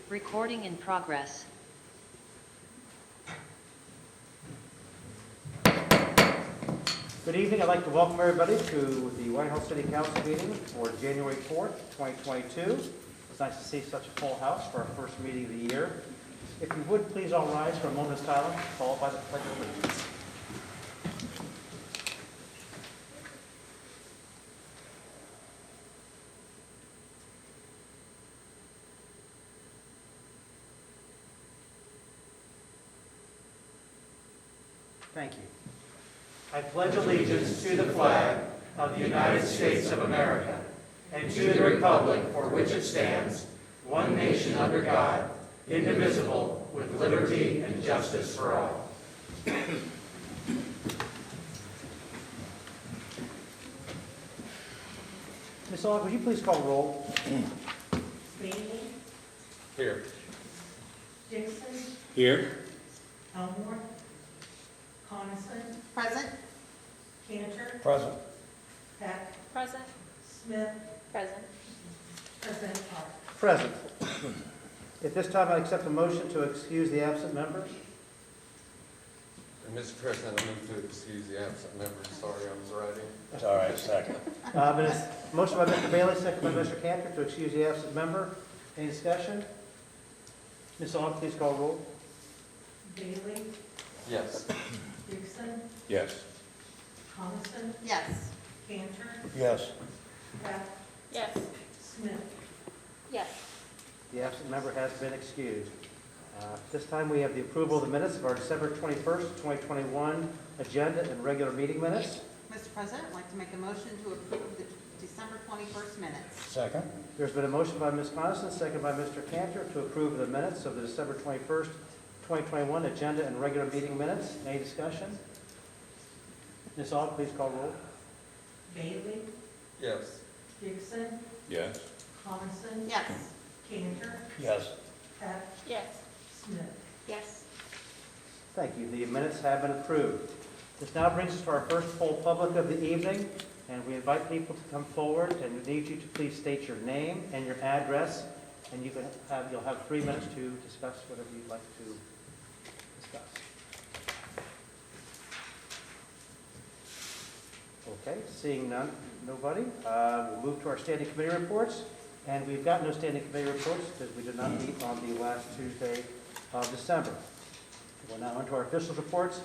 Recording in progress. Good evening. I'd like to welcome everybody to the Whitehall City Council meeting for January 4th, 2022. It's nice to see such a full house for our first meeting of the year. If you would, please all rise for a moment of silence, followed by the Pledge of Allegiance. Thank you. I pledge allegiance to the flag of the United States of America and to the republic for which it stands, one nation under God, indivisible, with liberty and justice for all. Ms. Aug, would you please call the roll? Bailey, Here. Dixon, Here. Elmore, Coniston, Present. Cantor, Present. Peck, Present. Smith, Present. President Hart. Present. At this time, I accept a motion to excuse the absent members. Mr. President, I move to excuse the absent members. Sorry, I was writing. It's all right, second. Motion by Mr. Bailey, second by Mr. Cantor to excuse the absent member. Any discussion? Ms. Aug, please call the roll. Bailey, Yes. Dixon, Yes. Coniston, Yes. Cantor, Yes. Peck, Yes. Smith. Yes. The absent member has been excused. This time we have the approval of the minutes of our December 21st, 2021 agenda and regular meeting minutes. Mr. President, I'd like to make a motion to approve the December 21st minutes. Second? There's been a motion by Ms. Coniston, second by Mr. Cantor to approve the minutes of the December 21st, 2021 agenda and regular meeting minutes. Any discussion? Ms. Aug, please call roll. Bailey, Yes. Dixon, Yes. Coniston, Yes. Cantor, Yes. Peck, Yes. Smith. Yes. Thank you. The minutes have been approved. This now brings us to our first full public of the evening, and we invite people to come forward, and we need you to please state your name and your address, and you'll have 3 minutes to discuss whatever you'd like to discuss. Okay, seeing nobody, we'll move to our standing committee reports, and we've got no standing committee reports because we did not meet on the last Tuesday of December. We're now on to our officials reports.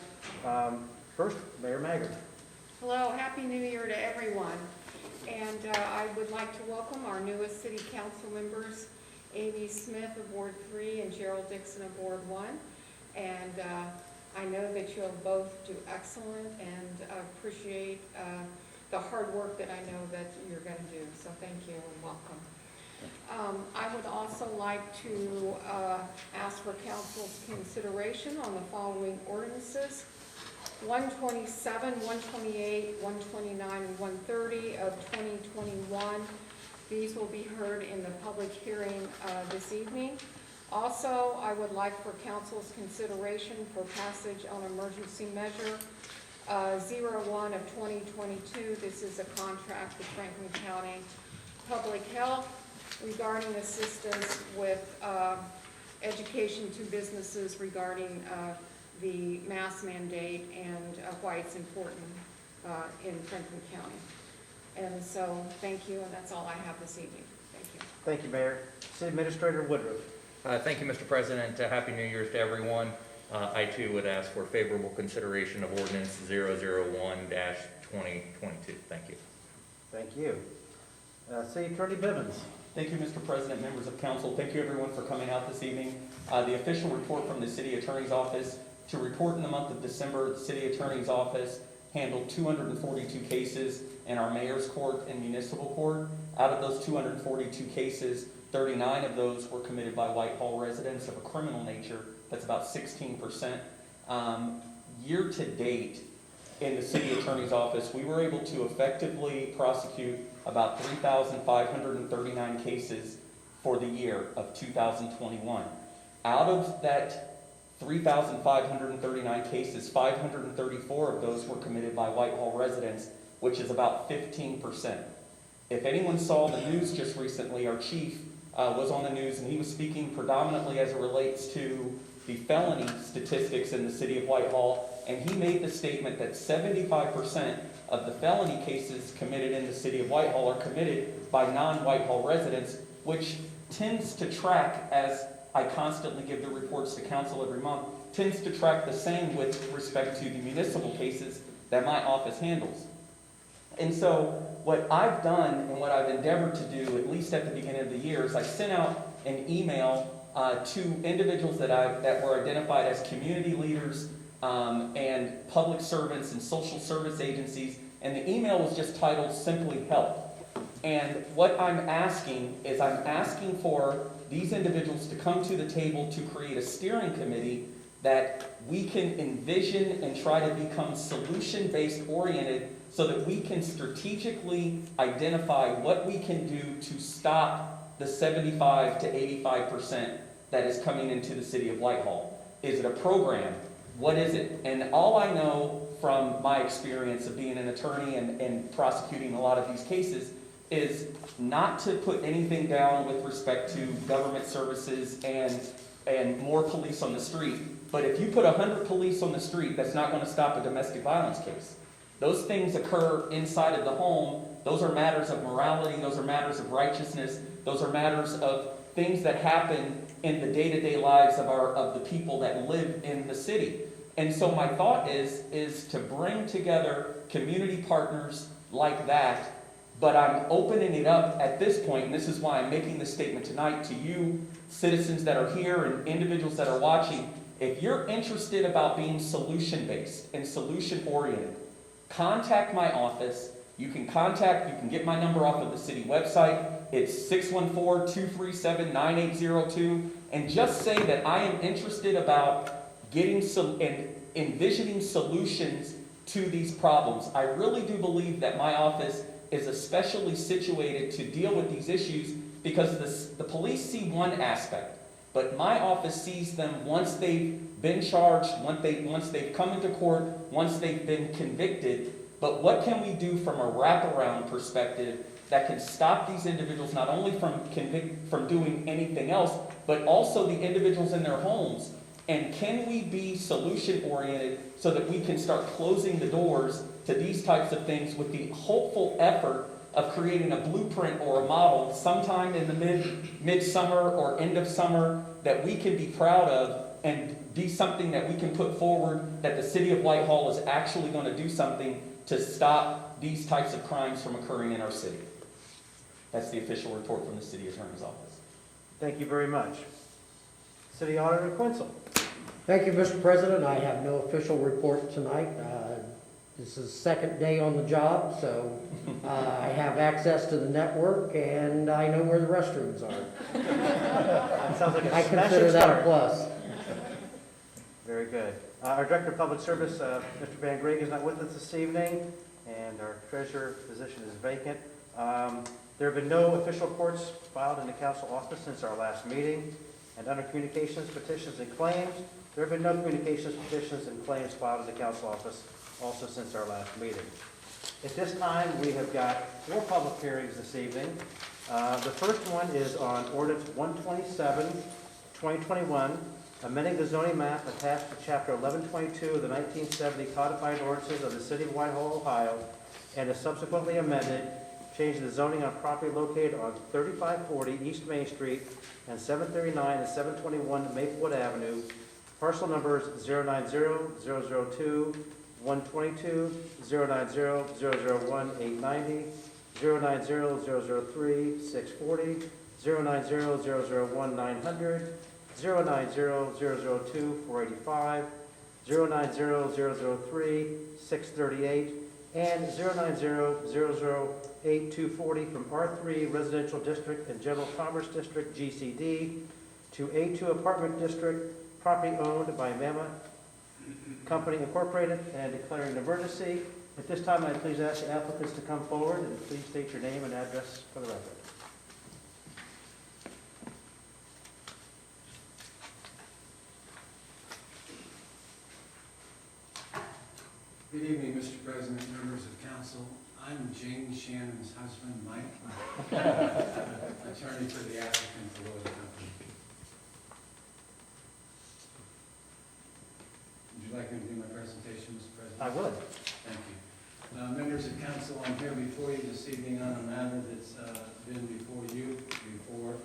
First, Mayor Maggard. Hello, Happy New Year to everyone. And I would like to welcome our newest city council members, Amy Smith of Ward 3 and Gerald Dixon of Ward 1. And I know that you'll both do excellent and appreciate the hard work that I know that you're going to do. So thank you and welcome. I would also like to ask for council's consideration on the following ordinances. 127, 128, 129, and 130 of 2021. These will be heard in the public hearing this evening. Also, I would like for council's consideration for passage on emergency measure 01 of 2022. This is a contract with Franklin County Public Health regarding assistance with education to businesses regarding the mask mandate and why it's important in Franklin County. And so, thank you, and that's all I have this evening. Thank you. Thank you, Mayor. City Administrator Woodruff. Thank you, Mr. President. Happy New Year's to everyone. I too would ask for favorable consideration of ordinance 001-2022. Thank you. Thank you. City Attorney Bivens. Thank you, Mr. President, members of council. Thank you, everyone, for coming out this evening. The official report from the City Attorney's Office. To report in the month of December, the City Attorney's Office handled 242 cases in our Mayor's Court and Municipal Court. Out of those 242 cases, 39 of those were committed by Whitehall residents of a criminal nature. That's about 16%. Year to date, in the City Attorney's Office, we were able to effectively prosecute about 3,539 cases for the year of 2021. Out of that 3,539 cases, 534 of those were committed by Whitehall residents, which is about 15%. If anyone saw the news just recently, our chief was on the news, and he was speaking predominantly as it relates to the felony statistics in the city of Whitehall, and he made the statement that 75% of the felony cases committed in the city of Whitehall are committed by non-Whitehall residents, which tends to track, as I constantly give the reports to council every month, tends to track the same with respect to the municipal cases that my office handles. And so what I've done and what I've endeavored to do, at least at the beginning of the year, is I sent out an email to individuals that were identified as community leaders and public servants and social service agencies, and the email was just titled Simply Help. And what I'm asking is I'm asking for these individuals to come to the table to create a steering committee that we can envision and try to become solution-based oriented so that we can strategically identify what we can do to stop the 75 to 85% that is coming into the city of Whitehall. Is it a program? What is it? And all I know from my experience of being an attorney and prosecuting a lot of these cases is not to put anything down with respect to government services and more police on the street. But if you put 100 police on the street, that's not going to stop a domestic violence case. Those things occur inside of the home. Those are matters of morality. Those are matters of righteousness. Those are matters of things that happen in the day-to-day lives of the people that live in the city. And so my thought is to bring together community partners like that, but I'm opening it up at this point, and this is why I'm making this statement tonight to you, citizens that are here and individuals that are watching. If you're interested about being solution-based and solution-oriented, contact my office. You can get my number off of the city website. It's 614-237-9802. And just say that I am interested about getting and envisioning solutions to these problems. I really do believe that my office is especially situated to deal with these issues because the police see one aspect, but my office sees them once they've been charged, once they've come into court, once they've been convicted. But what can we do from a wraparound perspective that can stop these individuals not only from doing anything else, but also the individuals in their homes? And can we be solution-oriented so that we can start closing the doors to these types of things with the hopeful effort of creating a blueprint or a model sometime in the midsummer or end of summer that we can be proud of and be something that we can put forward that the city of Whitehall is actually going to do something to stop these types of crimes from occurring in our city. That's the official report from the city attorney's office. Thank you very much. City Auditor Quinzel. Thank you, Mr. President. I have no official report tonight. This is the second day on the job, so I have access to the network and I know where the restrooms are. That sounds like a I smashing consider that a start. plus. Very good. Our Director of Public Service, Mr. Van Greg, is not with us this evening, and our treasurer position is vacant. There have been no official reports filed in the council office since our last meeting. And under communications, petitions, and claims, there have been no communications, petitions, and claims filed in the council office also since our last meeting. At this time, we have got 4 public hearings this evening. The first one is on Ordinance 127, 2021, amending the zoning map attached to Chapter 1122 of the 1970 Codified Ordinances of the City of Whitehall, Ohio, and is subsequently amended, changing the zoning on property located on 3540 East Main Street and 739 and 721 Maplewood Avenue, parcel numbers 090-002, 122, 090-001, 890, 090-003, 640, 090-001, 900, 090-002, 485, 090-003, 638, and 090-008, 240 from R3 Residential District and General Commerce District, GCD, to A2 Apartment District, property owned by Mammoth Company Incorporated, and declaring an emergency. At this time, I please ask the applicants to come forward and please state your name and address for the record. Good evening, Mr. President, members of council. I'm Jane Shannon's husband, Mike. attorney for the applicant, the Lloyd Company. Would you like me to do my presentation, Mr. President? I would. Thank you. Members of council, I'm here before you this evening on a matter that's been before you before.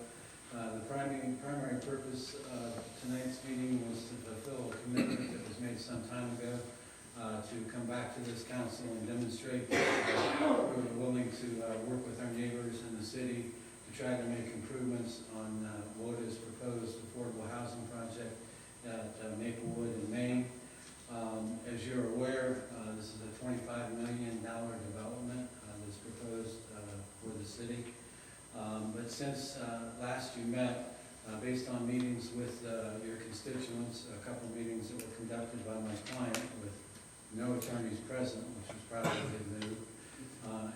The primary purpose of tonight's meeting was to fulfill a commitment that was made some time ago to come back to this council and demonstrate that we're willing to work with our neighbors in the city to try to make improvements on what is proposed affordable housing project at Maplewood in Maine. As you're aware, this is a $25 million development that's proposed for the city. But since last you met, based on meetings with your constituents, a couple meetings that were conducted by my client with no attorneys present, which was probably a good move,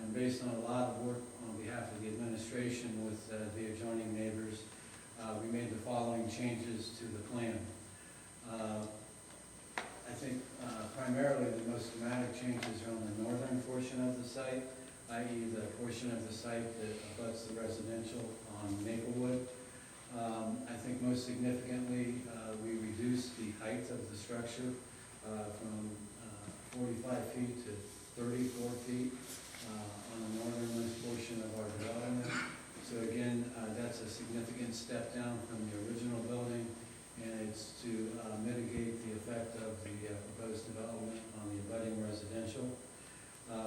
and based on a lot of work on behalf of the administration with the adjoining neighbors, we made the following changes to the plan. I think primarily the most dramatic changes are on the northern portion of the site, i.e. the portion of the site that abuts the residential on Maplewood. I think most significantly, we reduced the height of the structure from 45 feet to 34 feet on the northernmost portion of our development. So again, that's a significant step down from the original building, and it's to mitigate the effect of the proposed development on the abutting residential.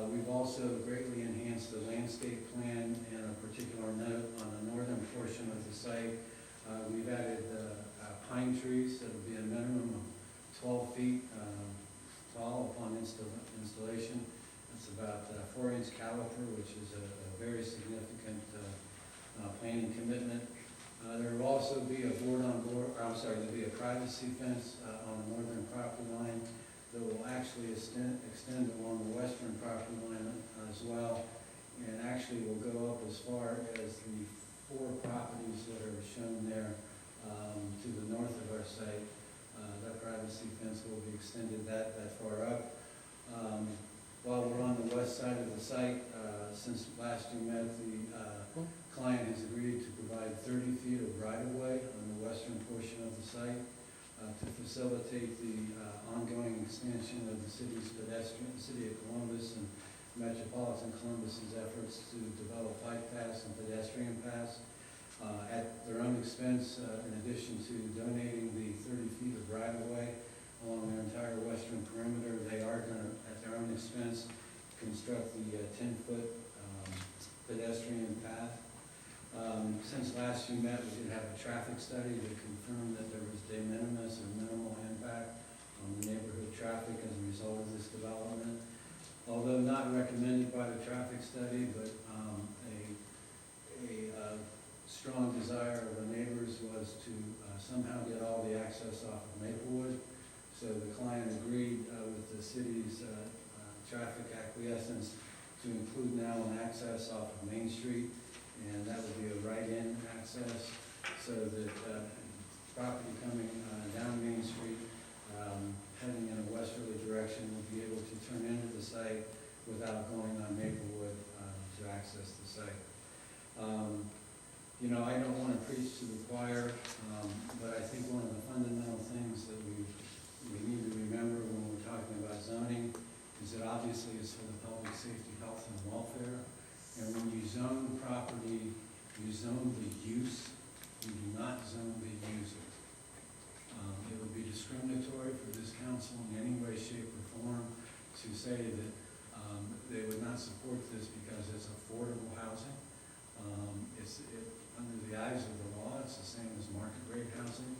We've also greatly enhanced the landscape plan, and a particular note on the northern portion of the site. We've added pine trees that will be a minimum of 12 feet tall upon installation. It's about 4-inch caliper, which is a very significant planning commitment. There will also be a there'll be a privacy fence on the northern property line that will actually extend along the western property line as well, and actually will go up as far as the 4 properties that are shown there to the north of our site. That privacy fence will be extended that far up. While we're on the west side of the site, since last you met, the client has agreed to provide 30 feet of right-of-way on the western portion of the site to facilitate the ongoing expansion of the City of Columbus and Metropolitan Columbus's efforts to develop bike paths and pedestrian paths. At their own expense, in addition to donating the 30 feet of right-of-way along their entire western perimeter, they are going to, at their own expense, construct the 10-foot pedestrian path. Since last you met, we did have a traffic study that confirmed that there was de minimis or minimal impact on the neighborhood traffic as a result of this development. Although not recommended by the traffic study, but a strong desire of the neighbors was to somehow get all the access off of Maplewood. So the client agreed with the city's traffic acquiescence to include now an access off of Main Street, and that would be a right-in access, so that property coming down Main Street, heading in a westerly direction, would be able to turn into the site without going on Maplewood to access the site. I don't want to preach to the choir, but I think one of the fundamental things that we need to remember when we're talking about zoning is that obviously it's for the public safety, health, and welfare. And when you zone property, you zone the use, you do not zone the user. It would be discriminatory for this council in any way, shape, or form to say that they would not support this because it's affordable housing. Under the eyes of the law, it's the same as market rate housing.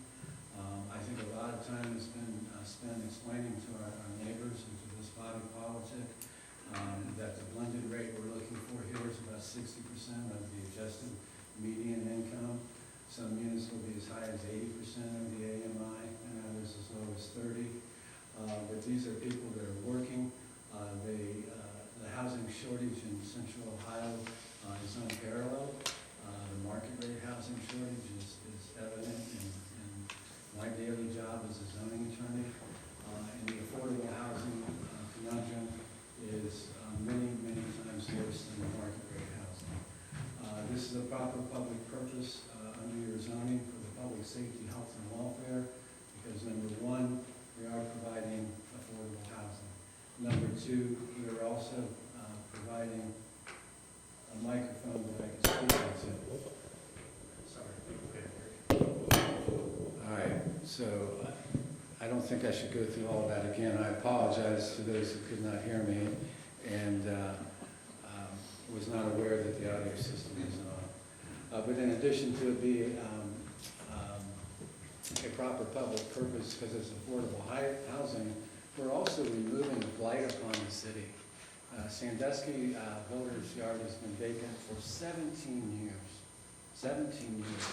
I think a lot of time has been spent explaining to our neighbors and to this body politic that the blended rate we're looking for here is about 60% of the adjusted median income. Some units will be as high as 80% of the AMI, and others as low as 30%. But these are people that are working. The housing shortage in Central Ohio is unparalleled. The market rate housing shortage is evident in my daily job as a zoning attorney. And the affordable housing conundrum is many, many times worse than the market rate housing. This is a proper public purpose under your zoning for the public safety, health, and welfare, because number one, we are providing affordable housing. Number two, we are also providing a microphone that I can speak into. Sorry. All right, so I don't think I should go through all that again. I apologize to those who could not hear me and was not aware that the audio system is on. But in addition to it being a proper public purpose because it's affordable housing, we're also removing the blight upon the city. Sandusky Builders Yard has been vacant for 17 years. 17 years.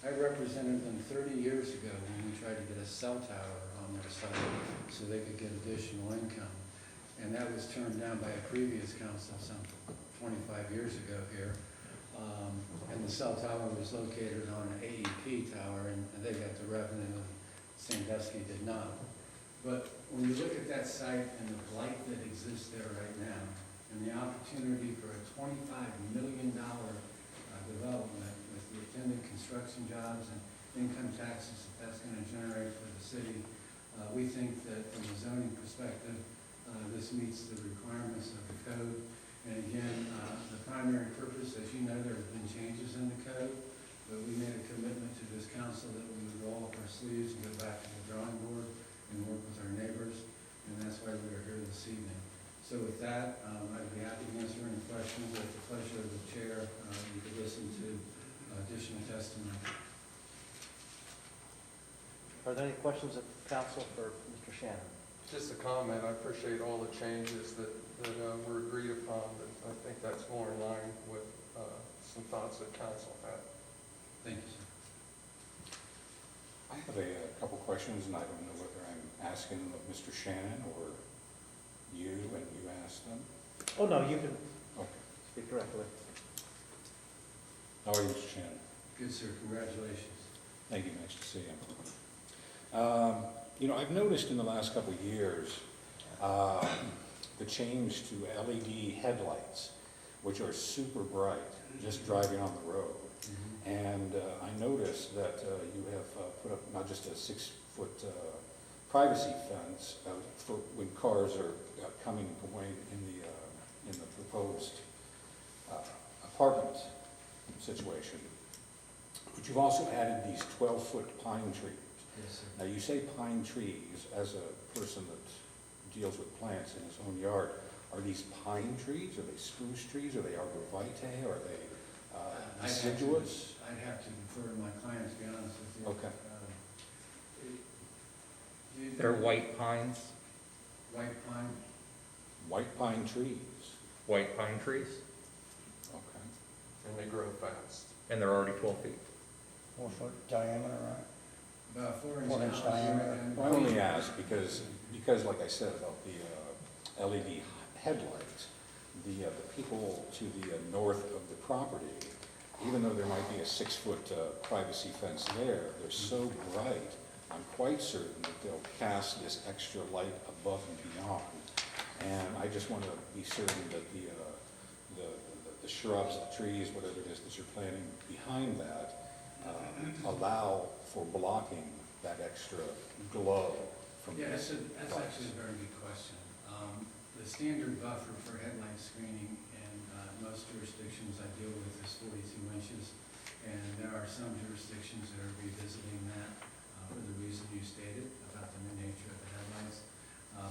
I represented them 30 years ago when we tried to get a cell tower on their site so they could get additional income. And that was turned down by a previous council some 25 years ago here. And the cell tower was located on an AEP tower, and they got the revenue, and Sandusky did not. But when you look at that site and the blight that exists there right now, and the opportunity for a $25 million development with the attendant construction jobs and income taxes that's going to generate for the city, we think that from a zoning perspective, this meets the requirements of the code. And again, the primary purpose, as you know, there have been changes in the code, but we made a commitment to this council that we would roll up our sleeves and go back to the drawing board and work with our neighbors, and that's why we are here this evening. So with that, I'd be happy to answer any questions. At the pleasure of the chair, you could listen to additional testimony. Are there any questions of council for Mr. Shannon? Just a comment, I appreciate all the changes that were agreed upon, but I think that's more in line with some thoughts that council had. Thank you, sir. I have a couple questions, and I don't know whether I'm asking them of Mr. Shannon or you, and you ask them. Oh, no, you can Okay. speak directly. How are you, Mr. Shannon? Good, sir. Congratulations. Thank you, nice to see you. You know, I've noticed in the last couple of years the change to LED headlights, which are super bright, just driving on the road. And I noticed that you have put up not just a 6-foot privacy fence for when cars are coming and going in the proposed apartment situation. But you've also added these 12-foot pine trees. Yes, sir. Now, you say pine trees, as a person that deals with plants in his own yard, are these pine trees? Are they spruce trees? Are they arborvitae? Are they deciduous? I'd have to defer to my client, to be honest with you. Okay. They're white pines, White pine? White pine trees. white pine trees, Okay. And they grow fast. and they're already 12 feet. 4-foot diameter, right? About 4 4 inch inches. diameter. Well, I only ask because like I said about the LED headlights, the people to the north of the property, even though there might be a 6-foot privacy fence there, they're so bright, I'm quite certain that they'll cast this extra light above and beyond. And I just want to be certain that the shrubs, the trees, whatever it is that you're planting behind that, allow for blocking that extra glow from Yeah, this. that's actually a very good question. The standard buffer for headlight screening in most jurisdictions I deal with is 42 inches. And there are some jurisdictions that are revisiting that for the reason you stated about the new nature of the headlights.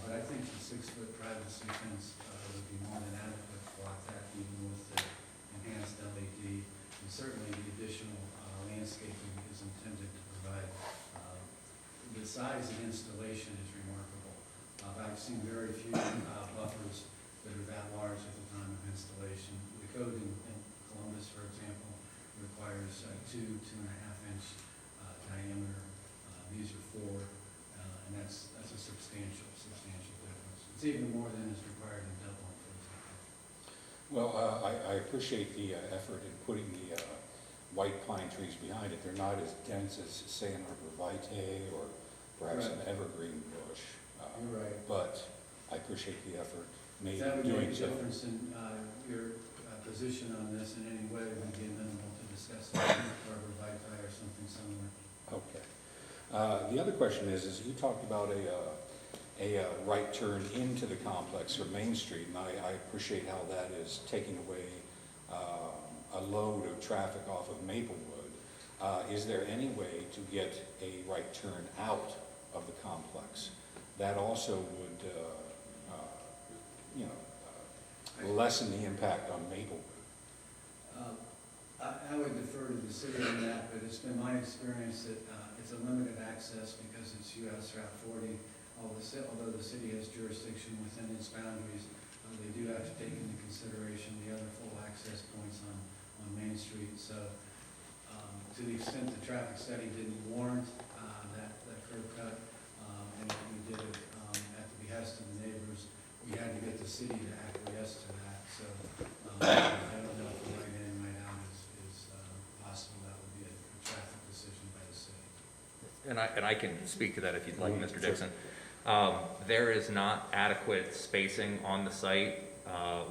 But I think the 6-foot privacy fence would be more than adequate to block that, even with the enhanced LED. And certainly the additional landscaping is intended to provide. The size of installation is remarkable. I've seen very few buffers that are that large at the time of installation. The code in Columbus, for example, requires 2.5 inch diameter. These are 4, and that's a substantial difference. It's even more than is required in Dublin, for example. Well, I appreciate the effort in putting the white pine trees behind it. They're not as dense as, say, an arborvitae or perhaps an evergreen bush. You're right. But I appreciate the effort made That in would doing make a so. difference in your position on this in any way would be minimal to the discuss it, arborvitae or something similar. Okay. The other question is you talked about a right turn into the complex from Main Street, and I appreciate how that is taking away a load of traffic off of Maplewood. Is there any way to get a right turn out of the complex? That also would, lessen the impact on Maplewood. I would defer to the city on that, but it's been my experience that it's a limited access because it's US Route 40. Although the city has jurisdiction within its boundaries, they do have to take into consideration the other full access points on Main Street. So to the extent the traffic study didn't warrant that curb cut, and we did it at the behest of the neighbors, we had to get the city to acquiesce to that. So I don't know if the right in, right out is possible. That would be a traffic decision by the city. And I can speak to that if you'd like, Mr. Dixon. There is not adequate spacing on the site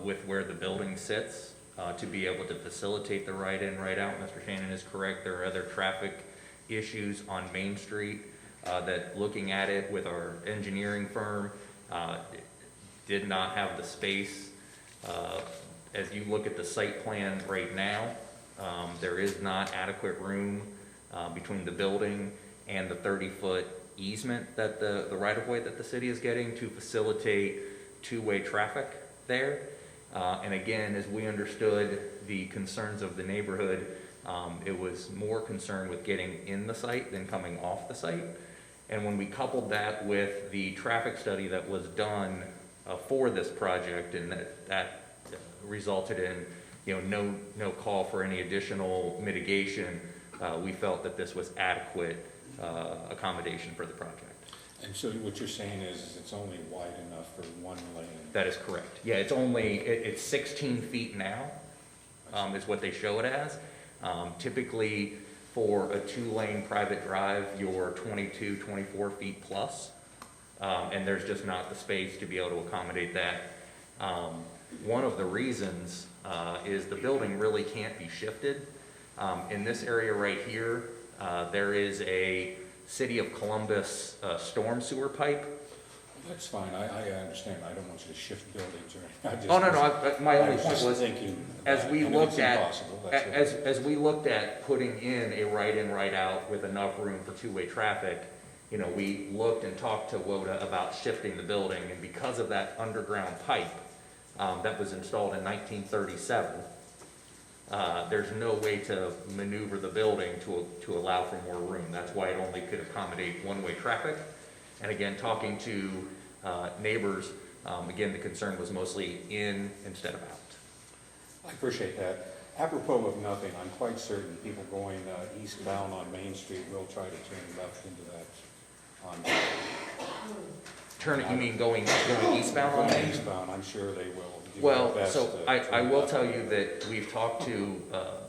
with where the building sits to be able to facilitate the right in, right out. Mr. Shannon is correct. There are other traffic issues on Main Street that, looking at it with our engineering firm, did not have the space. As you look at the site plan right now, there is not adequate room between the building and the 30-foot easement that the right-of-way that the city is getting to facilitate two-way traffic there. And again, as we understood the concerns of the neighborhood, it was more concerned with getting in the site than coming off the site. And when we coupled that with the traffic study that was done for this project, and that resulted in no call for any additional mitigation, we felt that this was adequate accommodation for the project. And so what you're saying is it's only wide enough for one lane? That is correct. Yeah, it's 16 feet now, is what they show it as. Typically, for a 2-lane private drive, you're 22, 24 feet plus, and there's just not the space to be able to accommodate that. One of the reasons is the building really can't be shifted. In this area right here, there is a City of Columbus storm sewer pipe. That's fine, I understand, I don't want you to shift buildings or anything. My only point was, thinking as we looked at, that's as we looked at putting in a right in, right out with enough room for two-way traffic, we looked and talked to WODA about shifting the building, and because of that underground pipe that was installed in 1937, there's no way to maneuver the building to allow for more room. That's why it only could accommodate one-way traffic. And again, talking to neighbors, again, the concern was mostly in instead of out. I appreciate that. Apropos of nothing, I'm quite certain people going eastbound on Main Street will try to turn left into that. You mean going eastbound on Main? Eastbound, I'm sure they will. Well, so I will tell you that we've talked to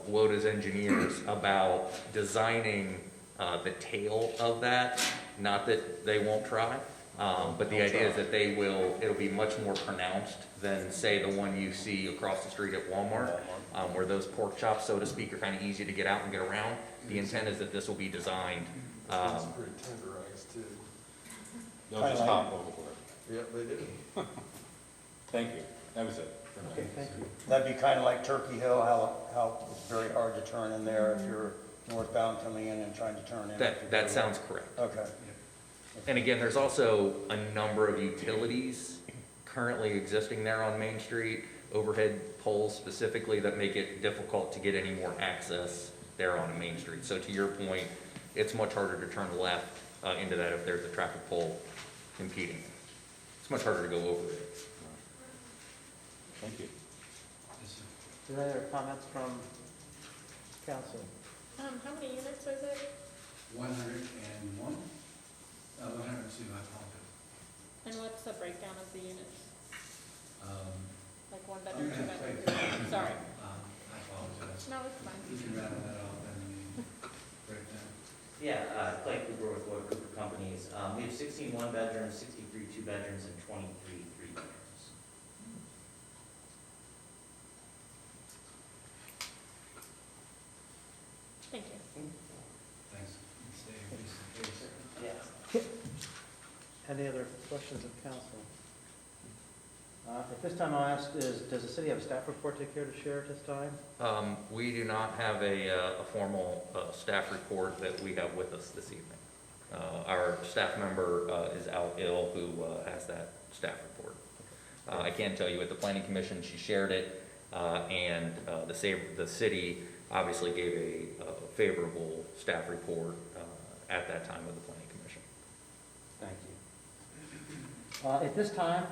WODA's engineers about designing the tail of that. Not that they won't try, but the idea is that it'll be much more pronounced than, say, the one you see across the street at Walmart, where those pork chops, so to speak, are kind of easy to get out and get around. The intent is that this will be designed. It's pretty tenderized too. They'll just hop over it. Yep, they do. Thank you, that was it. Okay, thank you. That'd be kind of like Turkey Hill, how it's very hard to turn in there if you're northbound coming in and trying to turn in. That sounds correct. Okay. And again, there's also a number of utilities currently existing there on Main Street, overhead poles specifically, that make it difficult to get any more access there on Main Street. So to your point, it's much harder to turn left into that if there's a traffic pole impeding. It's much harder to go over it. Thank you. Is there any other comments from council? How many units is it? 101? 102, I apologize. And what's the breakdown of the units? Like one I'm bedroom, two gonna have to bedroom? take- Sorry. I apologize. No, it's fine. You can rattle that off in the breakdown. Yeah, Clay Cooper with Wood Cooper Companies. We have 16 one-bedrooms, 63 two-bedrooms, and 23 three-bedrooms. Thank you. Thanks. Stay in case. Yes. Any other questions of council? At this time, I'll ask, does the city have a staff report they care to share at this time? We do not have a formal staff report that we have with us this evening. Our staff member is out ill who has that staff report. I can tell you at the planning commission, she shared it, and the city obviously gave a favorable staff report at that time of the planning commission. Thank you. At this time,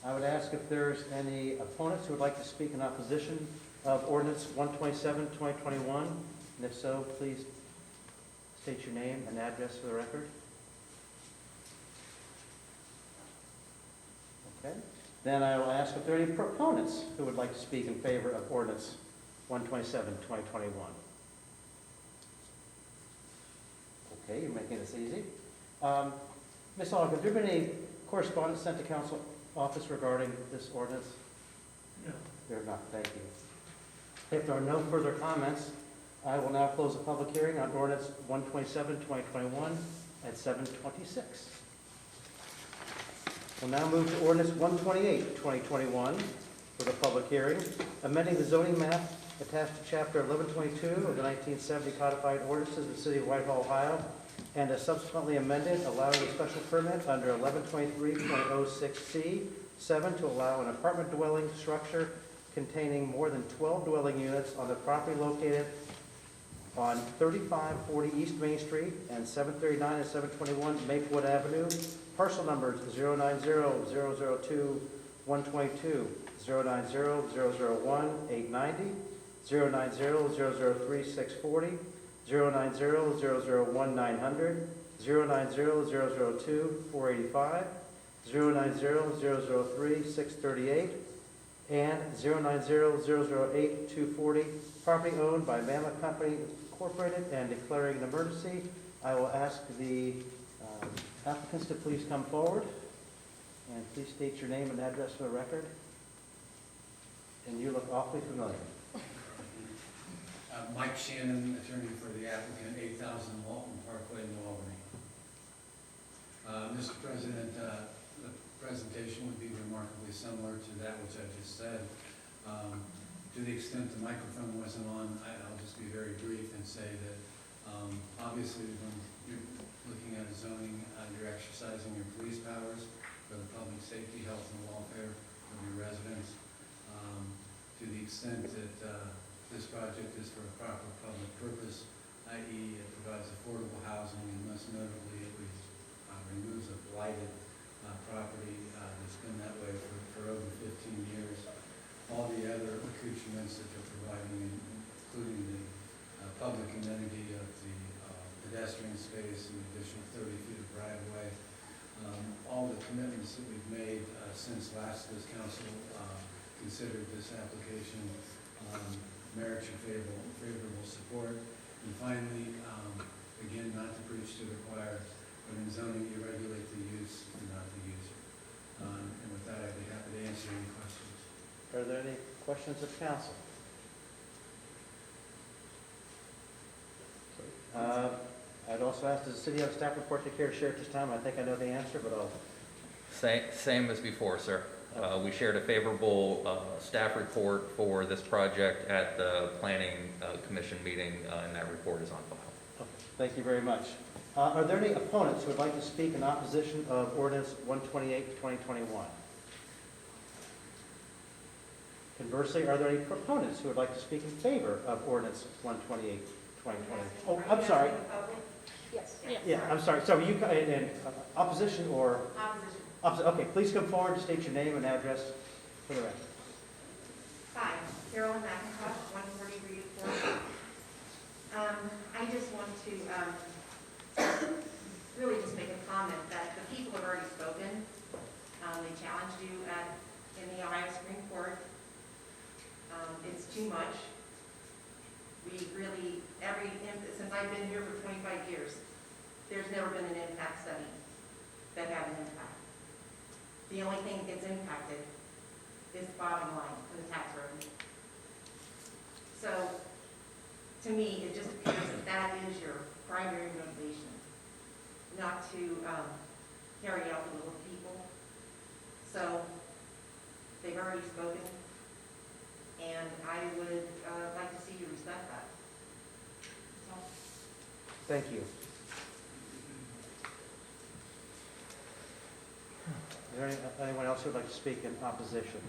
I would ask if there's any opponents who would like to speak in opposition of ordinance 127, 2021, and if so, please state your name and address for the record. Okay. Then I will ask if there are any proponents who would like to speak in favor of ordinance 127, 2021. Okay, you're making this easy. Ms. Aug, have there been any correspondence sent to council office regarding this ordinance? No. There are not, thank you. If there are no further comments, I will now close the public hearing on ordinance 127, 2021 at 7:26. We'll now move to ordinance 128, 2021 for the public hearing, amending the zoning map attached to chapter 1122 of the 1970 codified ordinances of the city of Whitehall, Ohio, and as subsequently amended, allowing a special permit under 1123.06C 7 to allow an apartment dwelling structure containing more than 12 dwelling units on the property located on 3540 East Main Street and 739 and 721 Maplewood Avenue, parcel numbers 090-002-122, 090-001-890, 090-003-640, 090-001-900, 090-002-485, 090-003-638, and 090-008-240, property owned by Mammoth Company Incorporated, and declaring an emergency. I will ask the applicants to please come forward, and please state your name and address for the record. And you look awfully familiar. Mike Shannon, attorney for the applicant, 8,000 Walton Parkway, New Albany. Mr. President, the presentation would be remarkably similar to that which I just said. To the extent the microphone wasn't on, I'll just be very brief and say that obviously when you're looking at a zoning, you're exercising your police powers for the public safety, health, and welfare of your residents. To the extent that this project is for a proper public purpose, i.e. it provides affordable housing, and most notably it removes a blighted property that's been that way for over 15 years. All the other accoutrements that they're providing, including the public amenity of the pedestrian space and additional 30 feet of right-of-way, all the commitments that we've made since last this council considered this application merits your favorable support. And finally, again, not to preach to the choir, but in zoning you regulate the use and not the user. And with that, I'd be happy to answer any questions. Are there any questions of council? I'd also ask, does the city have a staff report they care to share at this time? I think I know the answer, but I'll... Same as before, sir. We shared a favorable staff report for this project at the planning commission meeting, and that report is on file. Okay, thank you very much. Are there any opponents who would like to speak in opposition of ordinance 128, 2021? Conversely, are there any proponents who would like to speak in favor of ordinance 128, 2020? Oh, I'm sorry. Yes. Yeah, I'm sorry. So you, in opposition or? Opposition. Okay, please come forward to state your name and address for the record. Hi, Carolyn McIntosh, 140 Reed Court. I just want to really just make a comment that the people have already spoken. They challenged you in the Ohio Supreme Court. It's too much. We really, since I've been here for 25 years, there's never been an impact study that had an impact. The only thing that gets impacted is the bottom line and the tax revenue. So, to me, it just appears that not to carry out the will of the people. So they've already spoken, and I would like to see you respect that. That's all. Thank you. Is there anyone else who would like to speak in opposition?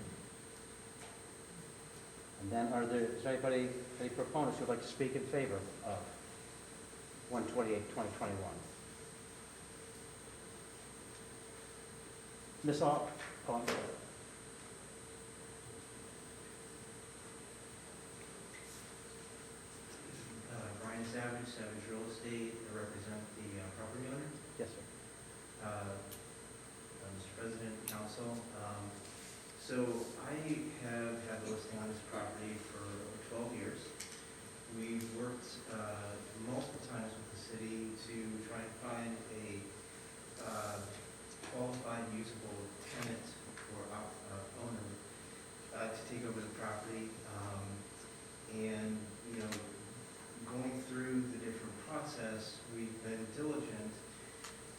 And then is there anybody, any proponents who would like to speak in favor of 128/2021? Ms. Aug? Brian Savage, Savage Real Estate. I represent the property owner. Yes, sir. Mr. President, Council. So I have had the listing on this property for over 12 years. We've worked multiple times with the city to try and find a qualified, usable tenant or owner to take over the property. And, you know, going through the different process, we've been diligent,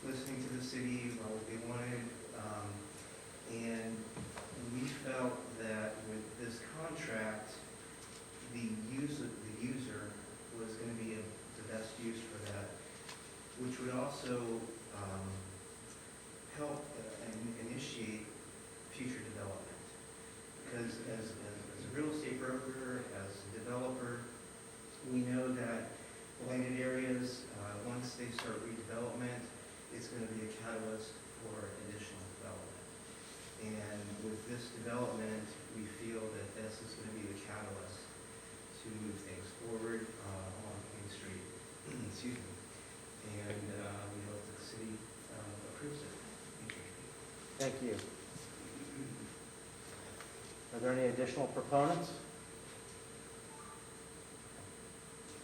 listening to the city about what they wanted, and we felt that with this contract, the user was going to be the best use for that, which would also help and initiate future development. Because as a real estate broker, as a developer, we know that blighted areas, once they start redevelopment, it's going to be a catalyst for additional development. And with this development, we feel that this is going to be the catalyst to move things forward on Main Street. Excuse me. And we hope that the city approves it. Thank you. Are there any additional proponents?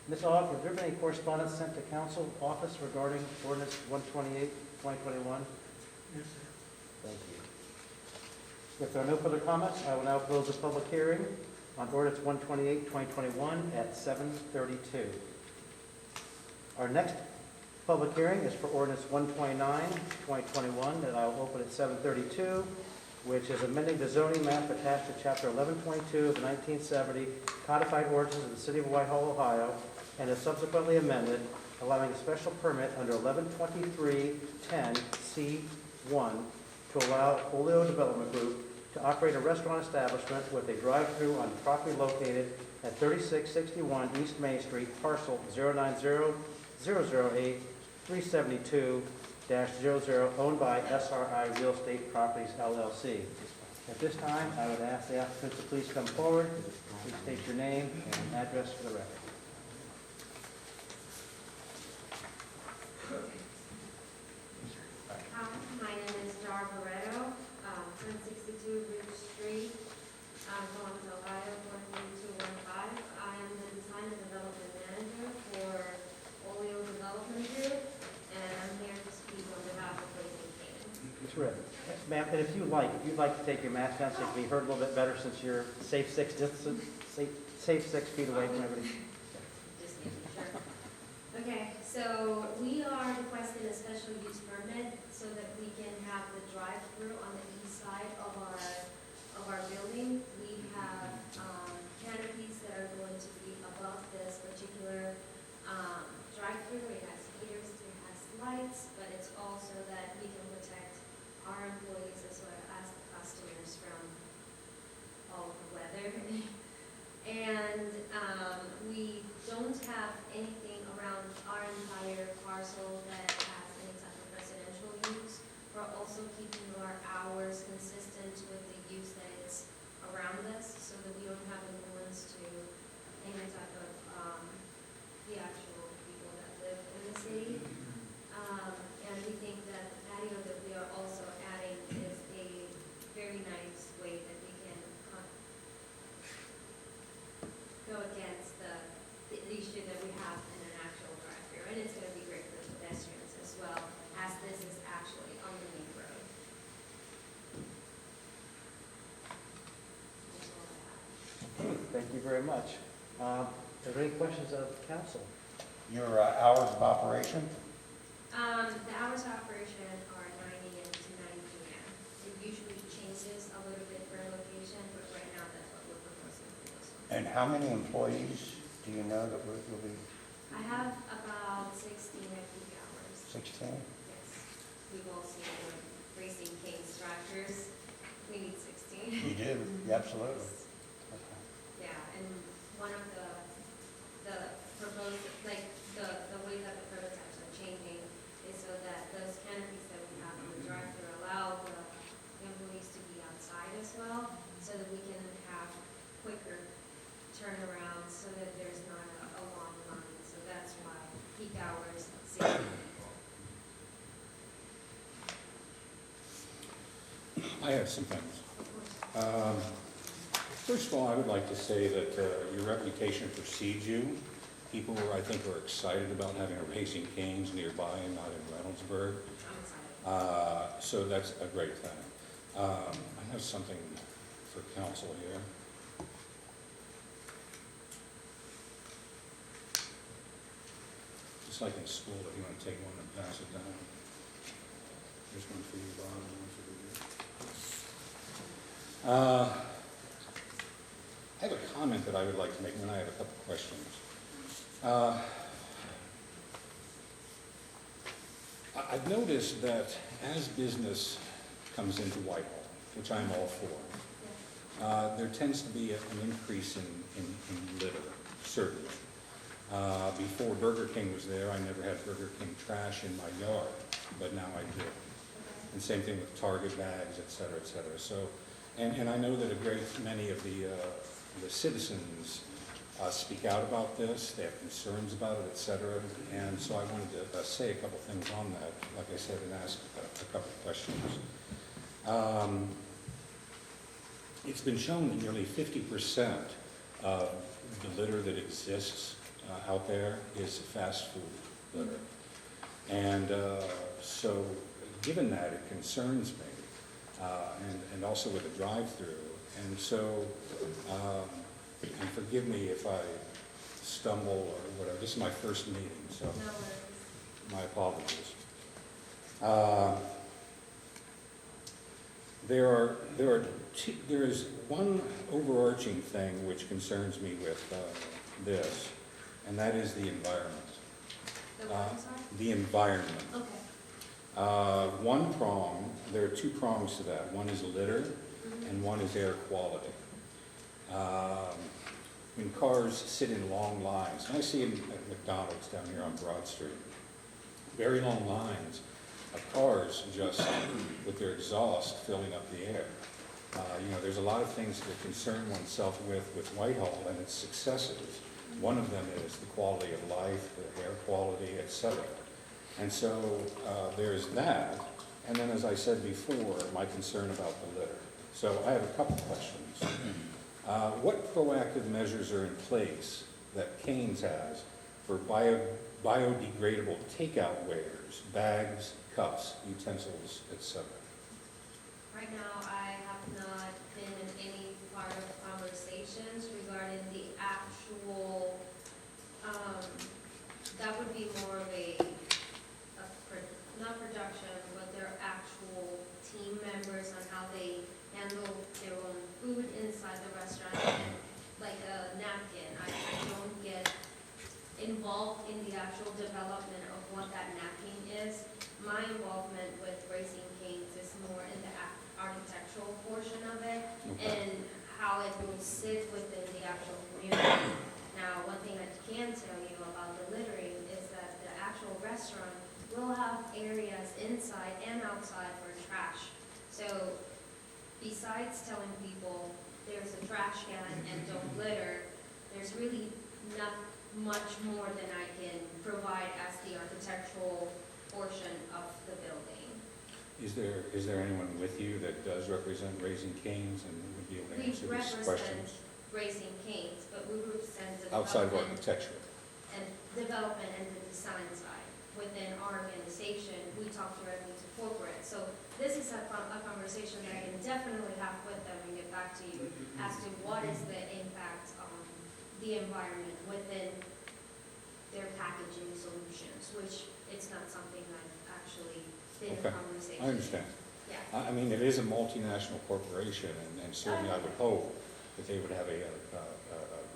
Ms. Aug, have there been any correspondence sent to council office regarding ordinance 128/2021? Yes, sir. Thank you. If there are no further comments, I will now close the public hearing on ordinance 128/2021 at 7:32. Our next public hearing is for ordinance 129/2021 that I will open at 7:32, which is amending the zoning map attached to chapter 1122 of the 1970 codified ordinances of the city of Whitehall, Ohio, and is subsequently amended, allowing a special permit under 112310C1 to allow Oleo Development Group to operate a restaurant establishment with a drive-through on property located at 3661 East Main Street, parcel 090-008-372-00, owned by SRI Real Estate Properties LLC. At this time, I would ask the applicants to please come forward, please state your name and address for the record. My name is Dar Barreto, 162 Ridge Street, Columbus, Ohio, 43215. I am the design and development manager for Oleo Development Group, and I'm here to speak on behalf of Blazing Kings. Terrific. Ma'am, and if you'd like to take your mask down so you can be heard a little bit better since you're safe 6 feet away from everybody. Just making sure. Okay, so we are requesting a special use permit so that we can have the drive-through on the east side of our building. We have canopies that are going to be above this particular drive-through. It has heaters, it has lights, but it's also that we can protect our employees as well as the customers from all the weather. And we don't have anything around our entire parcel that has any type of residential use. We're also keeping our hours consistent with the use that is around us so that we don't have influence to any type of the actual people that live in the city. And we think that the patio that we are also adding is a very nice way that we can go against the issue that we have in an actual drive-through. And it's going to be great for the pedestrians as well, as this is actually on the main road. That's all I have. Thank you very much. Are there any questions of council? Your hours of operation? The hours of operation are 9 AM to 9 PM. It usually changes a little bit per location, but right now that's what we're proposing for this one. And how many employees do you know that will be I have about 16 at peak hours. 16? Yes. We've all seen the Racing Cane's tractors. We need 16. You do, absolutely. Okay. Yeah, and one of the proposed, like, the way that the prototypes are changing is so that those canopies that we have in the drive-thru allow the employees to be outside as well, so that we can have quicker turnarounds, so that there's not a long line. So that's why peak hours, 60 people. I have some things. First of all, I would like to say that your reputation precedes you. People I think are excited about having a Raising Cane's nearby and not in Reynoldsburg. I'm excited. So that's a great thing. I have something for council here. Just like in school, if you want to take one and pass it down. There's one for you, Bob, and one for you. I have a comment that I would like to make, and then I have a couple questions. I've noticed that as business comes into Whitehall, which I'm all for, there tends to be an increase in litter, certainly. Before Burger King was there, I never had Burger King trash in my yard, but now I do. And same thing with Target bags, et cetera, et cetera. So, and I know that a great many of the citizens speak out about this, they have concerns about it, et cetera. And so I wanted to say a couple things on that, like I said, and ask a couple questions. It's been shown that nearly 50% of the litter that exists out there is fast food litter. And so given that, it concerns me, and also with the drive-through. And so, and forgive me if I stumble or whatever, this is my first meeting, so my apologies. There is one overarching thing which concerns me with this, and that is the environment. The what, I'm sorry? The environment. Okay. One prong, there are two prongs to that. One is litter, and one is air quality. When cars sit in long lines, and I see them at McDonald's down here on Broad Street, very long lines of cars just with their exhaust filling up the air. There's a lot of things to concern oneself with Whitehall and its successes. One of them is the quality of life, the air quality, et cetera. And so there's that. And then, as I said before, my concern about the litter. So I have a couple questions. What proactive measures are in place that Cane's has for biodegradable takeout wares, bags, cups, utensils, etc.? Right now, I have not been in any part of conversations regarding the actual, that would be more of not production, but their actual team members on how they handle their own food inside the restaurant, and like a napkin. I don't get involved in the actual development of what that napkin is. My involvement with Raising Cane's is more in the architectural portion of it, and how it will sit within the actual community. Now, one thing I can tell you about the littering is that the actual restaurant will have areas inside and outside for trash. So besides telling people there's a trash can and don't litter, there's really not much more than I can provide as the architectural portion of the building. Is there anyone with you that does represent Raising Cane's and would be able to We answer these represent questions? Raising Cane's, but we represent the Outside of development architecture. and the design side. Within our organization, we talk directly to corporate. So this is a conversation that I can definitely have with them and get back to you as to what is the impact on the environment within their packaging solutions. matters, which it's not something I've actually been in Okay. conversation. I understand. Yeah. I mean, it is a multinational corporation, and certainly I would hope that they would have a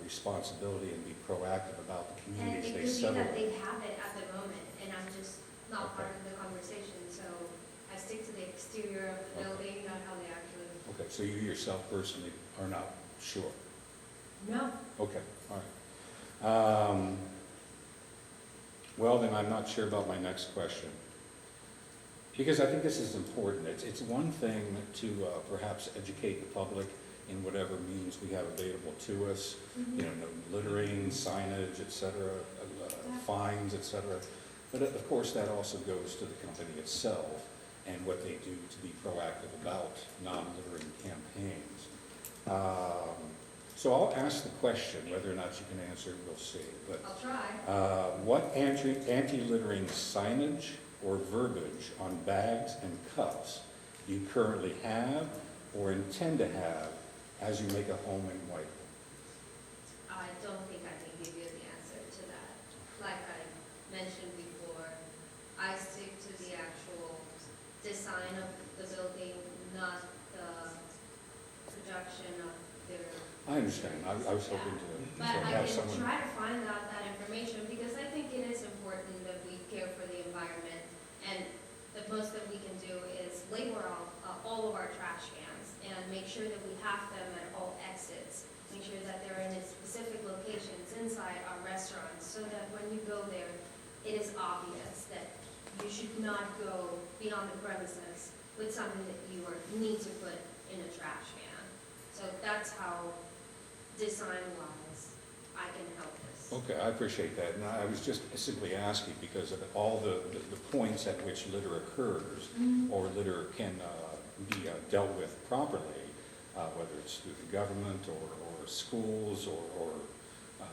responsibility and be proactive about the And communities it they could be settle that in. they have it at the moment, and I'm just not Okay. part of the conversation, so I stick to the exterior of the building, not how they actually. Okay, so you yourself personally are not sure? No. Okay, all right. Well, then I'm not sure about my next question. Because I think this is important. It's one thing to perhaps educate the public in whatever means we have available to us, you know, no littering, signage, et cetera, fines, et cetera. But of course, that also goes to the company itself and what they do to be proactive about non-littering campaigns. So I'll ask the question, whether or not you can answer it, we'll see. But I'll try. what anti-littering signage or verbiage on bags and cups do you currently have or intend to have as you make a home in Whiteville? I don't think I can give you the answer to that. Like I mentioned before, I stick to the actual design of the building, not the production of their. I understand. I was hoping to But I have can someone. try to find out that information because I think it is important that we care for the environment. And the most that we can do is label all of our trash cans and make sure that we have them at all exits. Make sure that they're in specific locations inside our restaurants so that when you go there, it is obvious that you should not go beyond the premises with something that you need to put in a trash can. So that's how design-wise I can help this. Okay, I appreciate that. And I was just simply asking because of all the points at which litter occurs or litter can be dealt with properly, whether it's through the government or schools or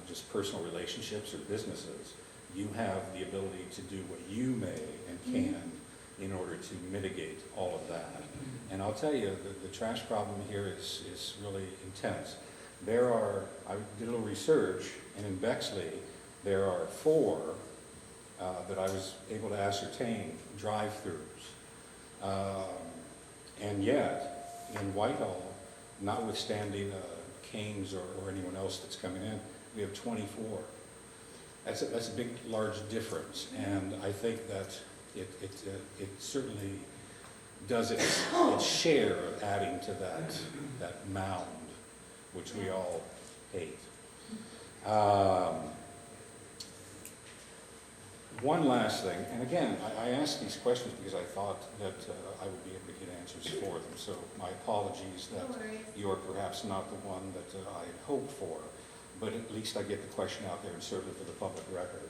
just personal relationships or businesses. You have the ability to do what you may and can in order to mitigate all of that. And I'll tell you, the trash problem here is really intense. I did a little research, and in Bexley, there are 4 that I was able to ascertain drive-throughs. And yet, in Whitehall, notwithstanding Canes or anyone else that's coming in, we have 24. That's a big, large difference, and I think that it certainly does its share of adding to that mound, which we all hate. One last thing, and again, I asked these questions because I thought that I would be able to get answers for them, so my apologies that you're perhaps not the one that I had hoped for, but at least I get the question out there and certainly for the public record.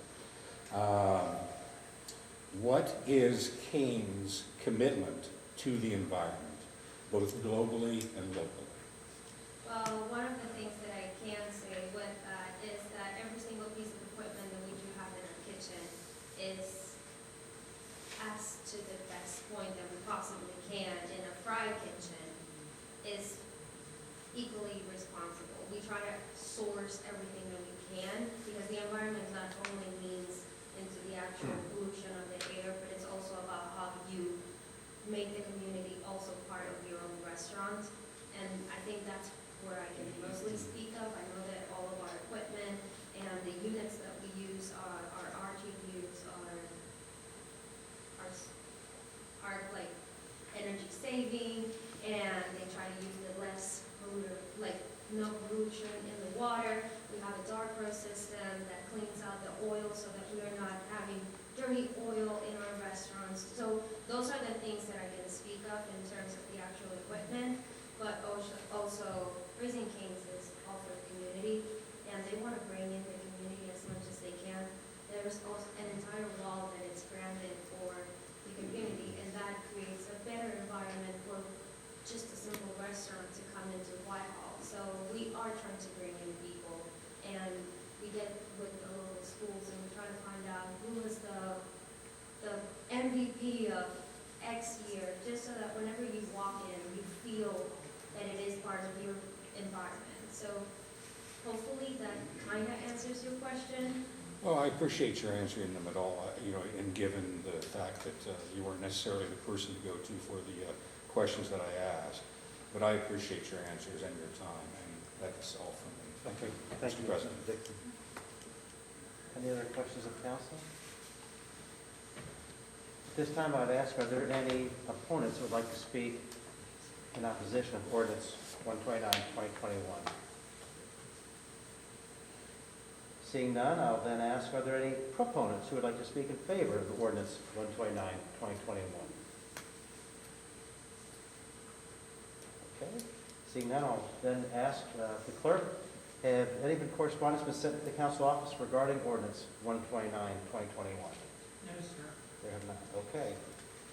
What is Cane's commitment to the environment, both globally and locally? Well, one of the things that I can say with that is that every single piece of equipment that we do have in our kitchen is as to the best point that we possibly can in a fry kitchen is equally responsible. We try to source everything that we can because the environment not only means into the actual pollution of the air, but it's also about how you make the community also part of your own restaurant. And I think that's where I can mostly speak of. I know that all of our equipment and the units that we use are RGUs, are like energy saving, and they try to use the less polluter, like no pollution in the water. We have a dark roast system that cleans out the oil so that we are not having dirty oil in our restaurants. So those are the things that I can speak of in terms of the actual equipment, but also Raising Cane's is also a community, and they want to bring in the community as much as they can. There's also an entire wall that is granted for the community, and that creates a better environment for just a simple restaurant to come into Whitehall. So we are trying to bring in people, and we get with the local schools, and we try to find out who is the MVP of X year, just so that whenever you walk in, you feel that it is part of your environment. So hopefully that kind of answers your question. Well, I appreciate your answering them at all, and given the fact that you weren't necessarily the person to go to for the questions that I asked. But I appreciate your answers and your time, and that's all from me. Thank you, Thank Mr. you, President. Dixon. Any other questions of council? This time I'd ask, are there any opponents who would like to speak in opposition of ordinance 129, 2021? Seeing none, I'll then ask, are there any proponents who would like to speak in favor of the ordinance 129, 2021? Okay, seeing none, I'll then ask the clerk, have any been correspondence been sent to the council office regarding ordinance 129, 2021? No, sir. There have not, okay.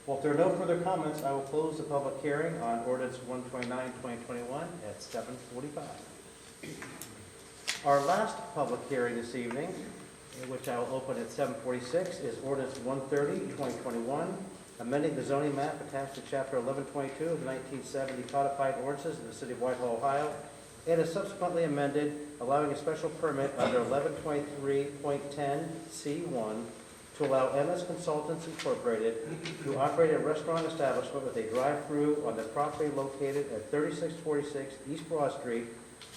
Well, if there are no further comments, I will close the public hearing on ordinance 129, 2021 at 7:45. Our last public hearing this evening, which I will open at 7:46, is ordinance 130, 2021, amending the zoning map attached to chapter 1122 of the 1970 codified ordinances of the city of Whitehall, Ohio, and is subsequently amended, allowing a special permit under 1123.10C1 to allow MS Consultants Incorporated to operate a restaurant establishment with a drive-through on the property located at 3646 East Broad Street,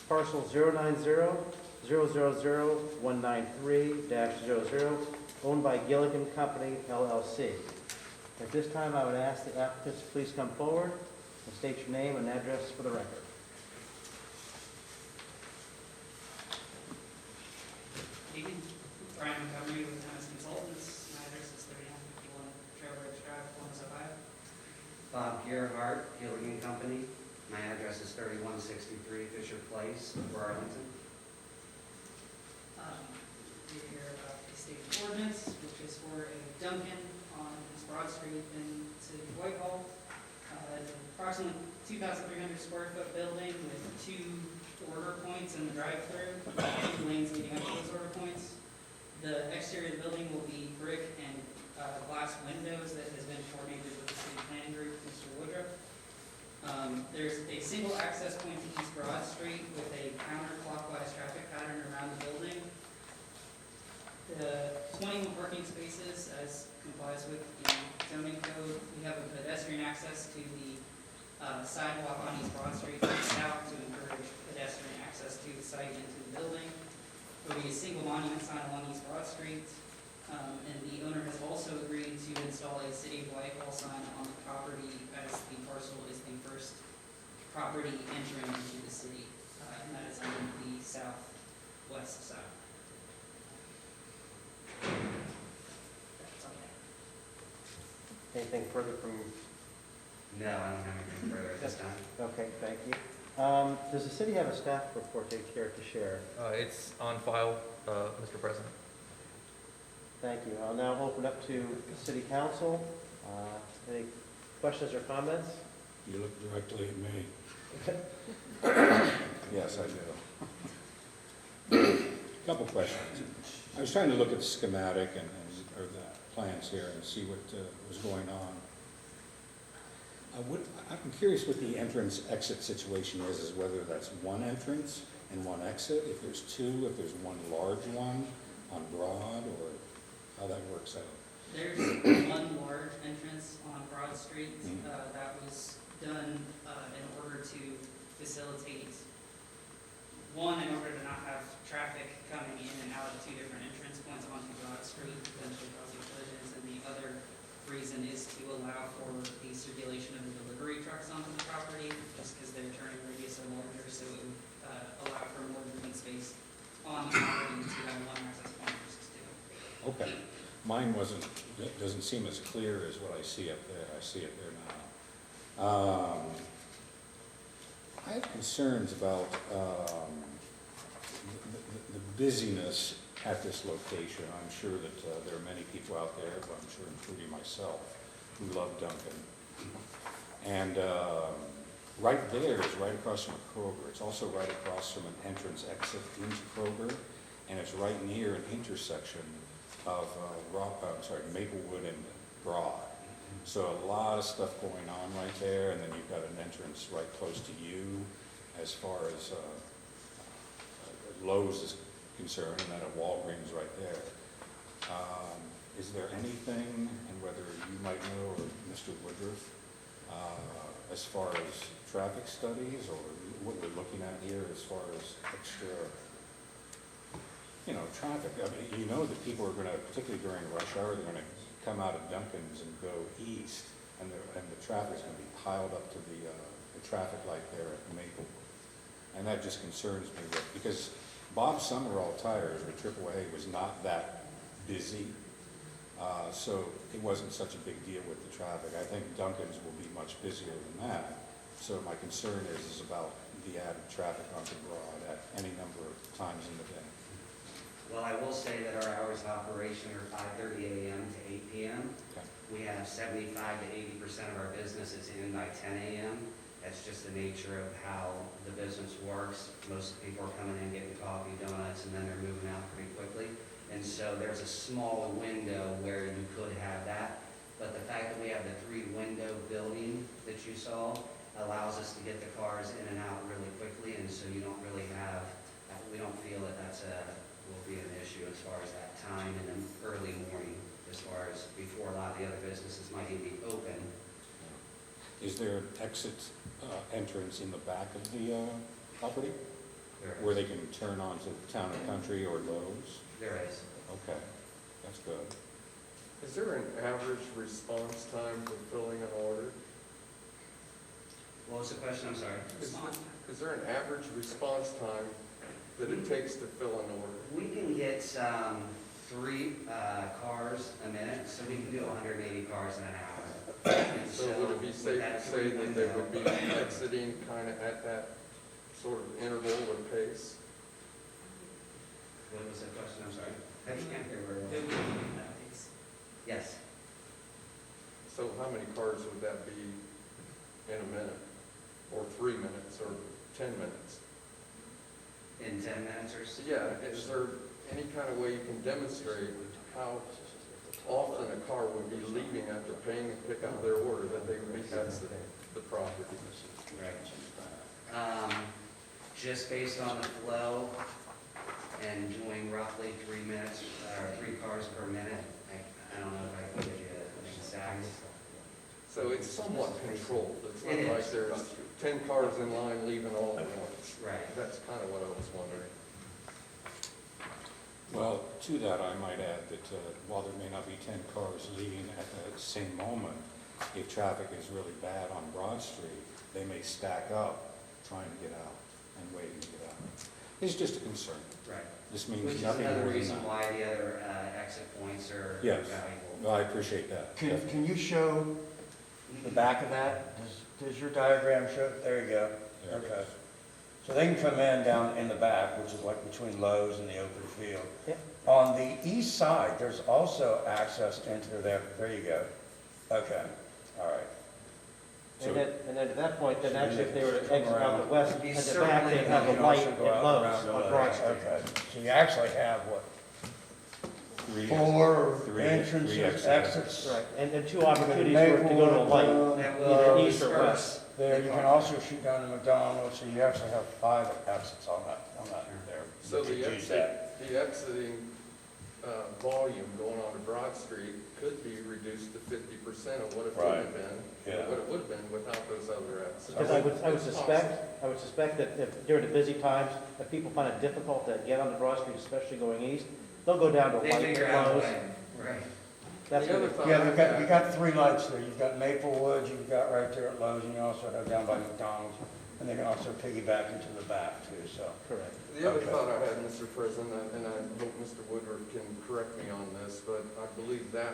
parcel 090-000-193-00, owned by Gilligan Company, LLC. At this time, I would ask the applicants to please come forward and state your name and address for the record. Evening, Brian Montgomery with MS Consultants. My address is 3951 Trailbridge Drive, Columbus, Ohio. Bob Gerhardt, Gilligan Company. My address is 3163 Fisher Place, Burlington. We're here about the state ordinance, which is for a Dunkin' on East Broad Street in the city of Whitehall. It's approximately 2,300 square foot building with 2 order points in the drive-through, 2 lanes leading up to those order points. The exterior of the building will be brick and glass windows that has been coordinated with the city planning group, Mr. Woodruff. There's a single access point to East Broad Street with a counterclockwise traffic pattern around the building. The 21 parking spaces as complies with the zoning code. We have a pedestrian access to the sidewalk on East Broad Street from the south to encourage pedestrian access to the site and to the building. There will be a single monument sign along East Broad Street. And the owner has also agreed to install a City of Whitehall sign on the property as the parcel is the first property entering into the city. And that is on the southwest side. That's all I have. Anything further from? No, I don't have anything further at this time. Okay, thank you. Does the city have a staff report they care to share? It's on file, Mr. President. Thank you. I'll now open up to City Council. Any questions or comments? You look directly at me. Yes, I do. Couple questions. I was trying to look at the schematic or the plans here and see what was going on. I'm curious what the entrance-exit situation is whether that's one entrance and one exit, if there's two, if there's one large one on Broad, or how that works out. There's one large entrance on Broad Street that was done in order to facilitate, one, in order to not have traffic coming in and out of 2 different entrance points onto Broad Street, potentially causing collisions, and the other reason is to allow for the circulation of the delivery trucks onto the property, just because their turning radius are larger, so it would allow for more moving space on the property to have one access point versus 2. Okay. Mine doesn't seem as clear as what I see up there. I see it there now. I have concerns about the busyness at this location. I'm sure that there are many people out there, but I'm sure including myself, who love Dunkin'. And right there is right across from a Kroger. It's also right across from an entrance exit into Kroger, and it's right near an intersection of Maplewood and Broad. So a lot of stuff going on right there, and then you've got an entrance right close to you as far as Lowe's is concerned, and then a Walgreens right there. Is there anything, and whether you might know, or Mr. Woodruff, as far as traffic studies, or what we're looking at here as far as extra, traffic? I mean, you know that people are going to, particularly during rush hour, they're going to come out of Dunkin's and go east, and the traffic's going to be piled up to the traffic light there at Maplewood. And that just concerns me, because Bob Summerall Tires, or AAA, was not that busy, so it wasn't such a big deal with the traffic. I think Dunkin's will be much busier than that. So my concern is about the added traffic onto Broad at any number of times in the day. Well, I will say that our hours of operation are 5:30 a.m. to 8 p.m. Okay. We have 75 to 80% of our business is in by 10 a.m. That's just the nature of how the business works. Most people are coming in, getting coffee, donuts, and then they're moving out pretty quickly. And so there's a small window where you could have that. But the fact that we have the 3-window building that you saw allows us to get the cars in and out really quickly. And so you don't really have, we don't feel that will be an issue as far as that time in the early morning, as far as before a lot of the other businesses might even be open. Is there an exit entrance in the back of the property? There Where is. they can turn onto Town and Country or Lowe's? There is. Okay, that's good. Is there an average response time for filling an order? What was the question? I'm sorry. Is there an average response time that it takes to fill an order? We can get 3 cars a minute, so we can do 180 cars in an hour. And So would it be with safe that to say that they 3-window would be exiting kind of at that sort of interval or pace? What was the question? I'm sorry. I can't hear very well. Yes. So how many cars would that be in a minute? Or 3 minutes, or 10 minutes? In 10 minutes or so? Yeah, is there any kind of way you can demonstrate how often a car would be leaving after paying and pick up their order, that they would be exiting the property? Right. Just based on the flow and doing roughly 3 minutes, or 3 cars per minute, I don't know if I can give you an exact. So it's somewhat controlled. It's It not like is. there's 10 cars in line leaving all at once. Right. That's kind of what I was wondering. Well, to that, I might add that while there may not be 10 cars leaving at the same moment, if traffic is really bad on Broad Street, they may stack up trying to get out and waiting to get out. It's just a concern. Right. This means Which is nothing another more than reason that. why the other exit points are Yes. valuable. No, I appreciate that. Can you show the back of that? Does your diagram show? There you go. There it Okay. is. So they can come in down in the back, which is like between Lowe's and the open field. Yep. On the east side, there's also access into there. There you go. Okay, all right. And then at that point, then actually if they were to Come exit out around. the west, You at the certainly back, they'd have You a can light also at go out Lowe's around on Lowe's. Broad Street. Okay, so you actually have what, Three- 4 three entrances, exits. exits? Right, and 2 opportunities for it to go to a light, That either will east or west. There, you can also shoot down to McDonald's, so you actually have 5 exits on that there. So You could the use that. exiting volume going on to Broad Street could be reduced to 50% of what it would have Right. been, Yeah. what it would have been without those other exits. Because I would suspect that if during the busy times, if people find it difficult to get onto Broad Street, especially going east, they'll go down to They light figure at out a Lowe's. way. Right. That's The other what, thought Yeah, I you had- got 3 lights there. You've got Maplewood, you've got right there at Lowe's, and you also have down by McDonald's. And they can also piggyback into the back too, so. correct. The other Okay. thought I had, Mr. President, and I hope Mr. Woodruff can correct me on this, but I believe that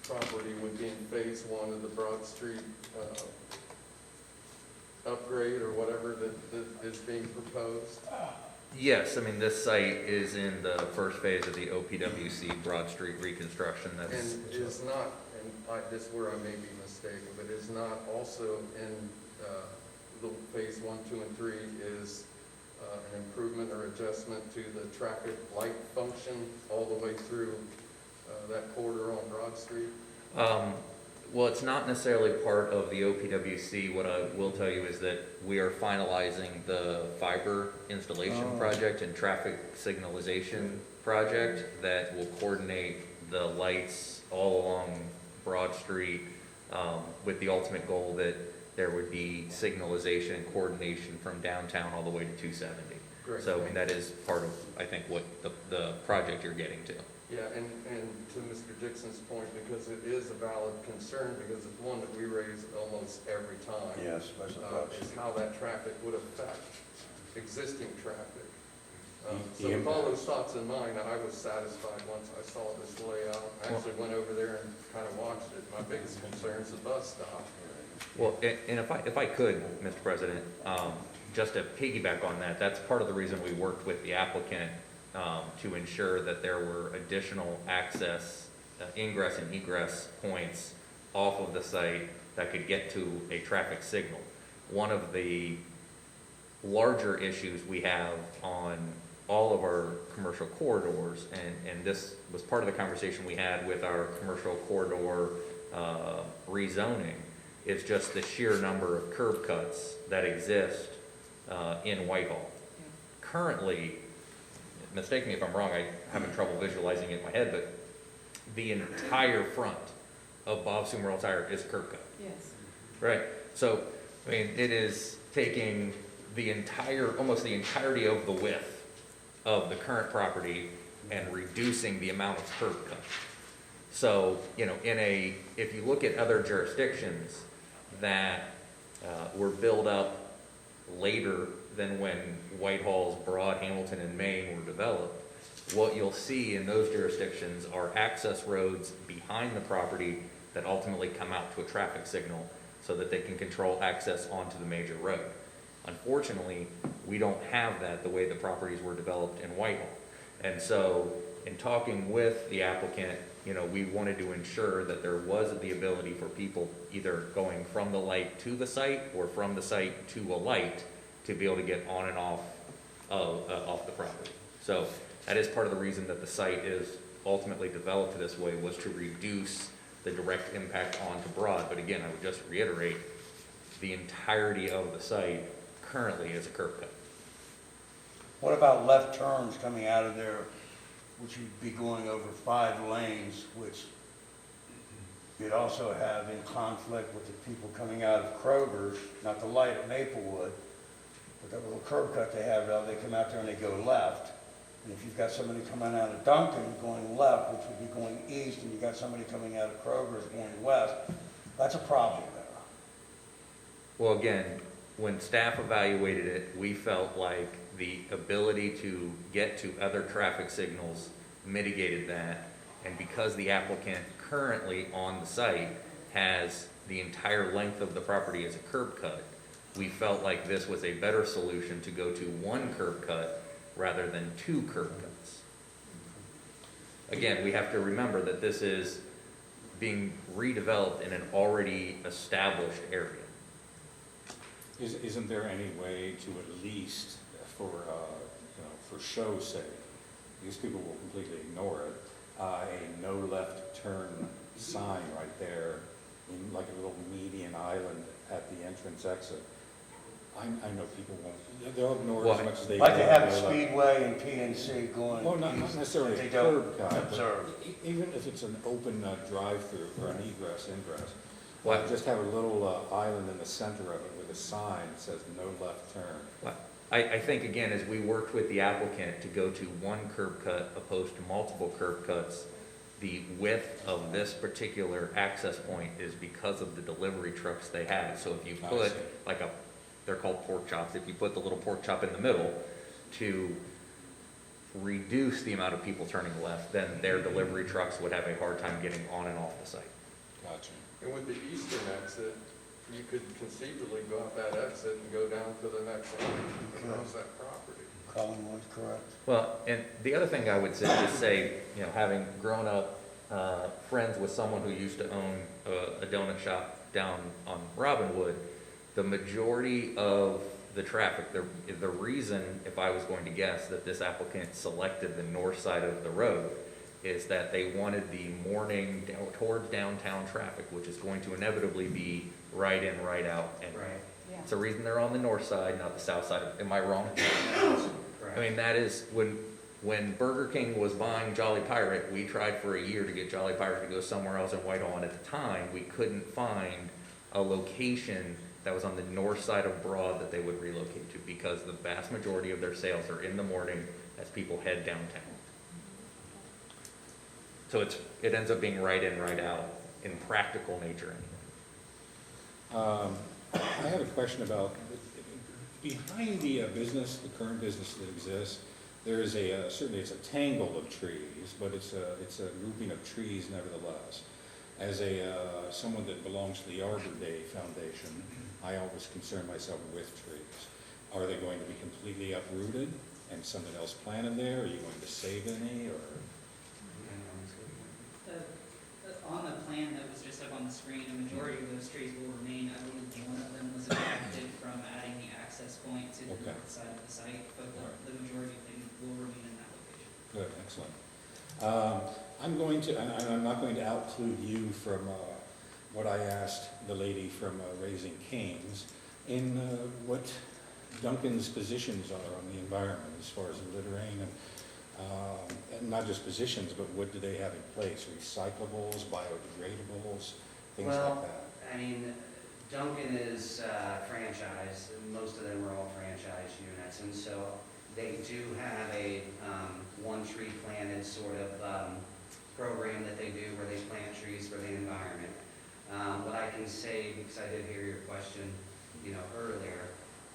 property would be in phase 1 of the Broad Street upgrade or whatever that is being proposed. Yes, I mean, this site is in the first phase of the OPWC Broad Street reconstruction. That's, And is not, and this is where I may be mistaken, but is not also in the phase 1, 2, and 3 is an improvement or adjustment to the traffic light function all the way through that corridor on Broad Street? Well, it's not necessarily part of the OPWC. What I will tell you is that we are finalizing the fiber installation project and traffic signalization project that will coordinate the lights all along Broad Street, with the ultimate goal that there would be signalization and coordination from downtown all the way to 270. Great. So, I mean, that is part of, I think, what the project you're getting to. Yeah, and to Mr. Dixon's point, because it is a valid concern, because it's one that we raise almost every time. Yes, special Is how that traffic would affect existing traffic. So The with all impacts. those thoughts in mind, I was satisfied once I saw this layout. I actually went over there and kind of watched it. My biggest concern is the bus stop. Well, and if I could, Mr. President, just to piggyback on that, that's part of the reason we worked with the applicant to ensure that there were additional access, ingress and egress points off of the site that could get to a traffic signal. One of the larger issues we have on all of our commercial corridors, and this was part of the conversation we had with our commercial corridor rezoning, is just the sheer number of curb cuts that exist in Whitehall. Currently, mistake me if I'm wrong, I'm having trouble visualizing it in my head, but the entire front of Bob Sumerall Tire is curb cut. Yes. Right, so, I mean, it is taking the entire, almost the entirety of the width of the current property and reducing the amount of curb cut. So, you know, if you look at other jurisdictions that were built up later than when Whitehall's Broad, Hamilton, and Maine were developed, what you'll see in those jurisdictions are access roads behind the property that ultimately come out to a traffic signal so that they can control access onto the major road. Unfortunately, we don't have that the way the properties were developed in Whitehall. And so, in talking with the applicant, you know, we wanted to ensure that there was the ability for people either going from the light to the site or from the site to a light to be able to get on and off the property. So that is part of the reason that the site is ultimately developed this way, was to reduce the direct impact onto Broad. But again, I would just reiterate, the entirety of the site currently is a curb cut. What about left turns coming out of there, which you'd be going over 5 lanes, which you'd also have in conflict with the people coming out of Kroger's, not the light at Maplewood, but that little curb cut they have out, they come out there and they go left. And if you've got somebody coming out of Dunkin' going left, which would be going east, and you've got somebody coming out of Kroger's going west, that's a problem there. Well, again, when staff evaluated it, we felt like the ability to get to other traffic signals mitigated that. And because the applicant currently on the site has the entire length of the property as a curb cut, we felt like this was a better solution to go to one curb cut rather than 2 curb cuts. Again, we have to remember that this is being redeveloped in an already established area. Isn't there any way to at least, for, for show's sake, these people will completely ignore it, a no left turn sign right there in like a little median island at the entrance exit? I know people won't, they'll ignore it as much as they can. Like they have a Speedway and PNC going. Well, not necessarily they a don't curb cut, observe. but even if it's an open drive-through or an egress, ingress, What? just have a little island in the center of it with a sign that says no left turn. Well, I think, again, as we worked with the applicant to go to one curb cut opposed to multiple curb cuts, the width of this particular access point is because of the delivery trucks they have. So if you I put see. like they're called pork chops, if you put the little pork chop in the middle to reduce the amount of people turning left, then their delivery trucks would have a hard time getting on and off the site. Gotcha. And with the eastern exit, you could conceivably go up that exit and go down to the next line across that property. Collingwood's correct. Well, and the other thing I would say is having grown up friends with someone who used to own a donut shop down on Robinwood, the majority of the traffic, the reason, if I was going to guess, that this applicant selected the north side of the road is that they wanted the morning towards downtown traffic, which is going to inevitably be right in, right out. And Right. it's the reason they're on the north side, not the south side. Am I wrong? Correct. I mean, that is, when Burger King was buying Jolly Pirate, we tried for a year to get Jolly Pirate to go somewhere else in Whitehall, and at the time, we couldn't find a location that was on the north side of Broad that they would relocate to, because the vast majority of their sales are in the morning as people head downtown. So it ends up being right in, right out, in practical nature anyway. I have a question about, behind the business, the current business that exists, there is certainly it's a tangle of trees, but it's a grouping of trees nevertheless. As someone that belongs to the Arbor Day Foundation, I always concern myself with trees. Are they going to be completely uprooted and something else planted there? Are you going to save any, or? On the plan that was just up on the screen, a majority of those trees will remain. I believe one of them was affected from adding the access point to the north side of the site, but the majority of them will remain in that location. Good, excellent. I'm not going to outclude you from what I asked the lady from Raising Cane's in what Duncan's positions are on the environment as far as littering and not just positions, but what do they have in place? Recyclables, biodegradables, things like that. I mean, Duncan is franchised, and most of them are all franchise units, and so they do have a one tree planted sort of program that they do where they plant trees for the environment. What I can say, because I did hear your question, earlier,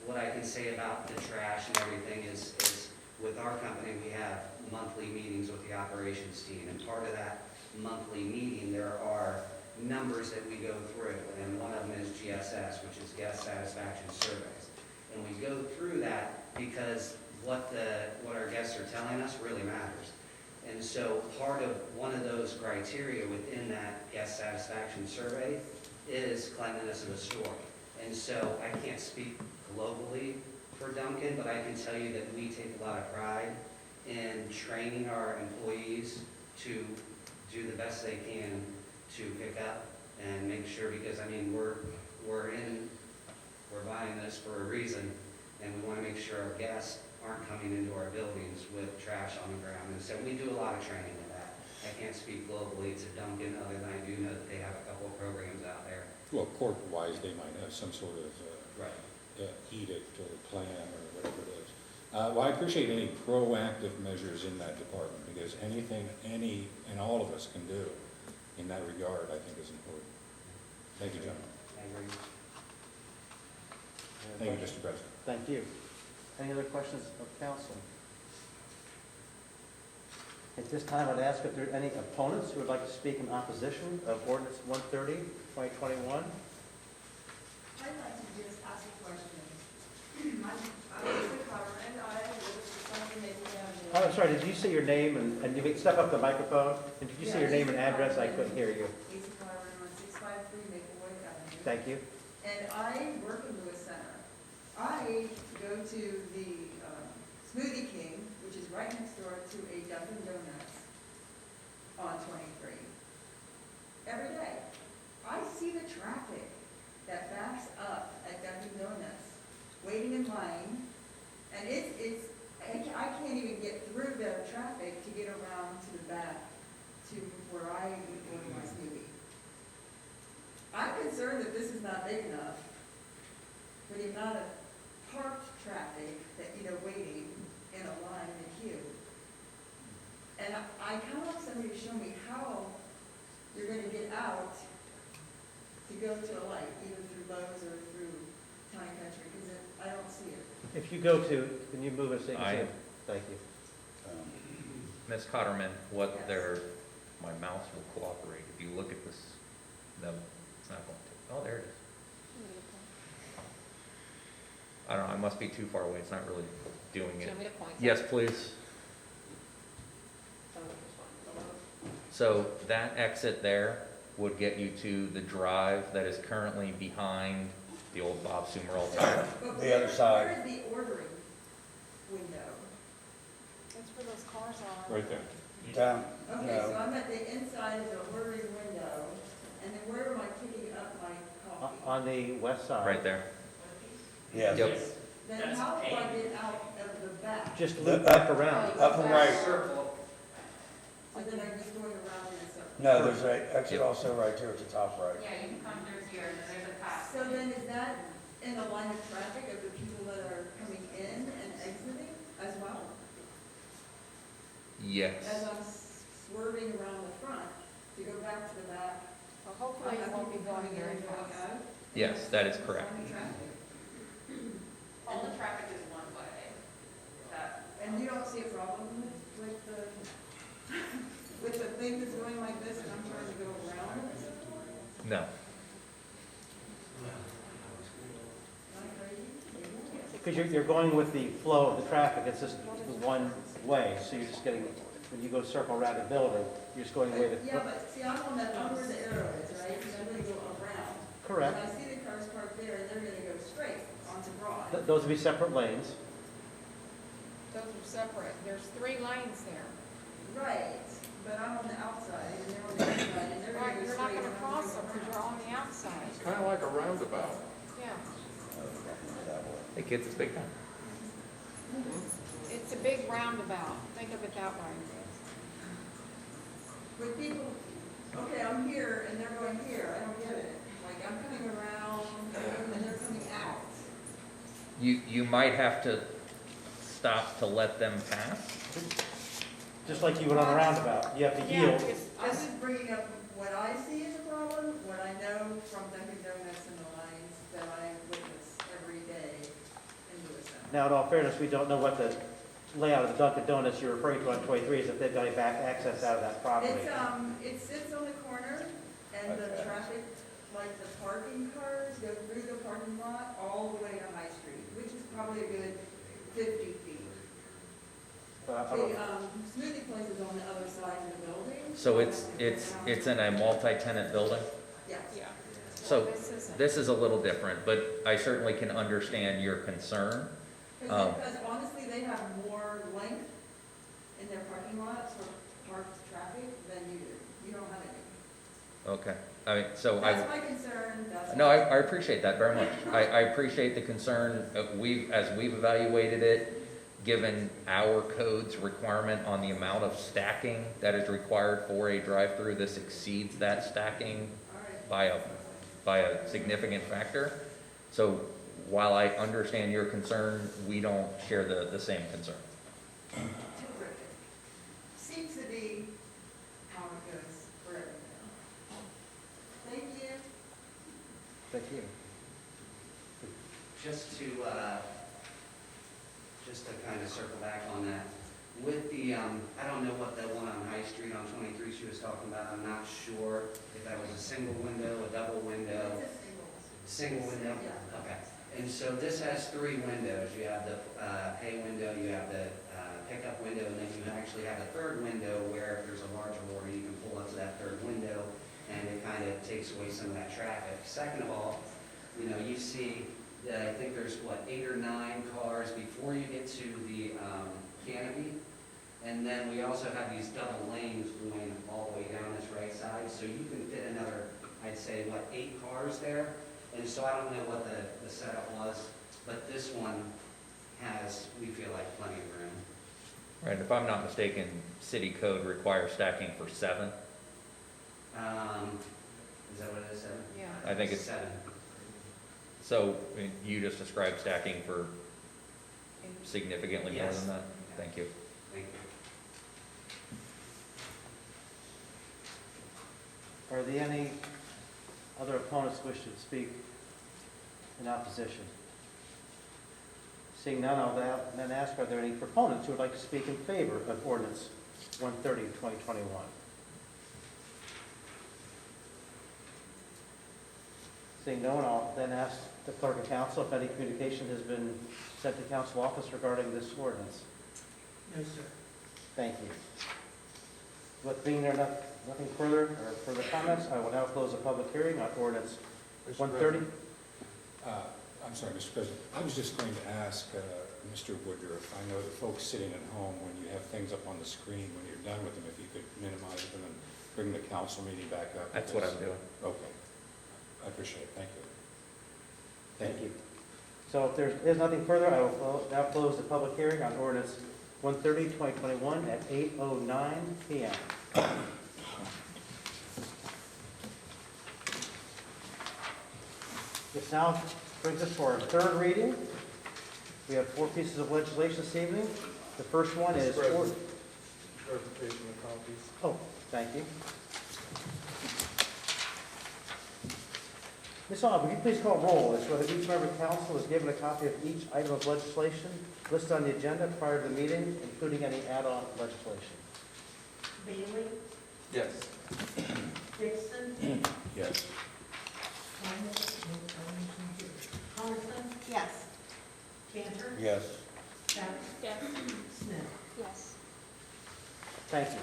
what I can say about the trash and everything is with our company, we have monthly meetings with the operations team, and part of that monthly meeting, there are numbers that we go through, and one of them is GSS, which is Guest Satisfaction Surveys. And we go through that because what our guests are telling us really matters. And so one of those criteria within that guest satisfaction survey is cleanliness of the store. And so I can't speak globally for Duncan, but I can tell you that we take a lot of pride in training our employees to do the best they can to pick up and make sure, because I mean, we're buying this for a reason, and we want to make sure our guests aren't coming into our buildings with trash on the ground. And so we do a lot of training with that. I can't speak globally to Duncan, other than I do know that they have a couple of programs out there. Well, corporate-wise, they might have some sort of Right. edict or plan or whatever it is. Well, I appreciate any proactive measures in that department, because anything any and all of us can do in that regard, I think, is important. Thank you, gentlemen. Thank you, Mr. President. Thank you. Any other questions of council? At this time, I'd ask if there are any opponents who would like to speak in opposition of ordinance 130, 2021. I'd like to just ask a question. I'm Lisa Carmen, I live at 600 Maple Avenue. Oh, I'm sorry, did you say your name and you can step up the microphone? And did you say your name and address? I couldn't hear you. Lisa Carmen on 653 Maplewood Avenue. Thank you. And I work in Lewis Center. I go to the Smoothie King, which is right next door to a Dunkin' Donuts on 23. Every day. I see the traffic that backs up at Dunkin' Donuts, waiting in line, and I can't even get through the traffic to get around to the back to where I order my smoothie. I'm concerned that this is not big enough for the amount of parked traffic that, waiting in a line in a queue. And I kind of want somebody to show me how you're going to get out to go to a light, either through Lowe's or through Town and Country, because I don't see it. If you go to, can you move us? Thank you. Ms. Cotterman, Yes. my mouse will cooperate. If you look at this, no, it's not going to. Oh, there it is. I don't know, I must be too far away. It's not really doing Do you it. want me to point? Yes, please. So that exit there would get you to the drive that is currently behind the old Bob Sumerall Tire. But The other side. Where is the ordering window? That's where those cars are. Right there. Town, Okay, no. so I'm at the inside of the ordering window, and then where am I picking up my coffee? On the west side. Right there. Yes. Yep. Then how do I get out of the back? Just loop back around. Up and right. So then I'm just going around in a circle? No, there's a exit also right there at the top right. Yeah, you can come through here, and there's a path. So then is that in the line of traffic of the people that are coming in and exiting as well? Yes. As I'm swerving around the front to go back to the back? Well, hopefully it won't be going very fast. Yes, that is correct. All the traffic is one way. That, And you don't see a problem with the thing that's going like this and I'm trying to go around it? No. Because you're going with the flow of the traffic, it's just one way, so you're just getting, when you go circle around the building, you're just going the way that. Yeah, but see, I'm on that, I'm where the arrow is, right? So I'm gonna go around. Correct. And I see the cars parked there, and they're gonna go straight onto Broad. Those would be separate lanes. Those are separate. There's 3 lanes there. Right, but I'm on the outside, and they're on the inside, and they're Right, gonna go you're not straight. gonna and I'm cross gonna them go because you're on the outside. It's kind of like a roundabout. Yeah. Hey, kids, it's big time. It's a big roundabout. Think of it that way. With people, okay, I'm here, and they're going here, I don't get it. Like, I'm coming around, and they're coming out. You might have to stop to let them pass. Just like you would on a roundabout, you have to yield. I'm just bringing up what I see as a problem, what I know from Dunkin' Donuts and the lines that I witness every day in Lewiston. Now, in all fairness, we don't know what the layout of the Dunkin' Donuts you're referring to on 23 is, if they've got any back access out of that property. It sits on the corner, and the traffic, like the parking cars, go through the parking lot all the way to High Street, which is probably a good 50 feet. The smoothie place is on the other side of the building. So it's in a multi-tenant building? Yes. Yeah. So this is a little different, but I certainly can understand your concern. Because honestly, they have more length in their parking lots for parked traffic than you do. You don't have any. Okay, I mean, so That's my concern, that's. No, I appreciate that very much. I appreciate the concern. As we've evaluated it, given our code's requirement on the amount of stacking that is required for a drive-through, this exceeds that stacking by a significant factor. So while I understand your concern, we don't share the same concern. Terrific. Seems to be how it goes for everything. Thank you. Thank you. Just to kind of circle back on that, with the, I don't know what the one on High Street on 23 she was talking about, I'm not sure if that was a single window, a double window. Single window? Okay. And so this has 3 windows. You have the pay window, you have the pickup window, and then you actually have a 3rd window where if there's a larger order, you can pull up to that 3rd window, and it kind of takes away some of that traffic. Second of all, you know, you see that I think there's, 8 or 9 cars before you get to the canopy. And then we also have these double lanes going all the way down this right side, so you can fit another, I'd say, 8 cars there. And so I don't know what the setup was, but this one has, we feel like, plenty of room. Right, if I'm not mistaken, city code requires stacking for 7. Is that what it is, 7? Yeah. I think it's 7. So you just described stacking for significantly more Yes. than that? Thank you. Thank you. Are there any other opponents wish to speak in opposition? Seeing none, I'll then ask, are there any proponents who would like to speak in favor of ordinance 130 of 2021? Seeing no one, I'll then ask the clerk of council if any communication has been sent to council office regarding this ordinance. No, sir. Thank you. With being there nothing further or further comments, I will now close the public hearing on ordinance 130. I'm sorry, Mr. President. I was just going to ask Mr. Woodruff, I know the folks sitting at home, when you have things up on the screen, when you're done with them, if you could minimize them and bring the council meeting back up. That's what I'm doing. Okay. I appreciate it. Thank you. Thank you. So if there is nothing further, I will now close the public hearing on ordinance 130, 2021 at 8:09 PM. This now brings us to our third reading. We have 4 pieces of legislation this evening. The first one is... Mr. President, clarification of copies. Oh, thank you. Ms. Aug, would you please call roll as to whether each member of council is given a copy of each item of legislation listed on the agenda prior to the meeting, including any add-on legislation? Bailey? Yes. Dixon? Yes. Coniston? Yes. Cantor? Yes. Peck? Yes. Smith? Yes. Thank you.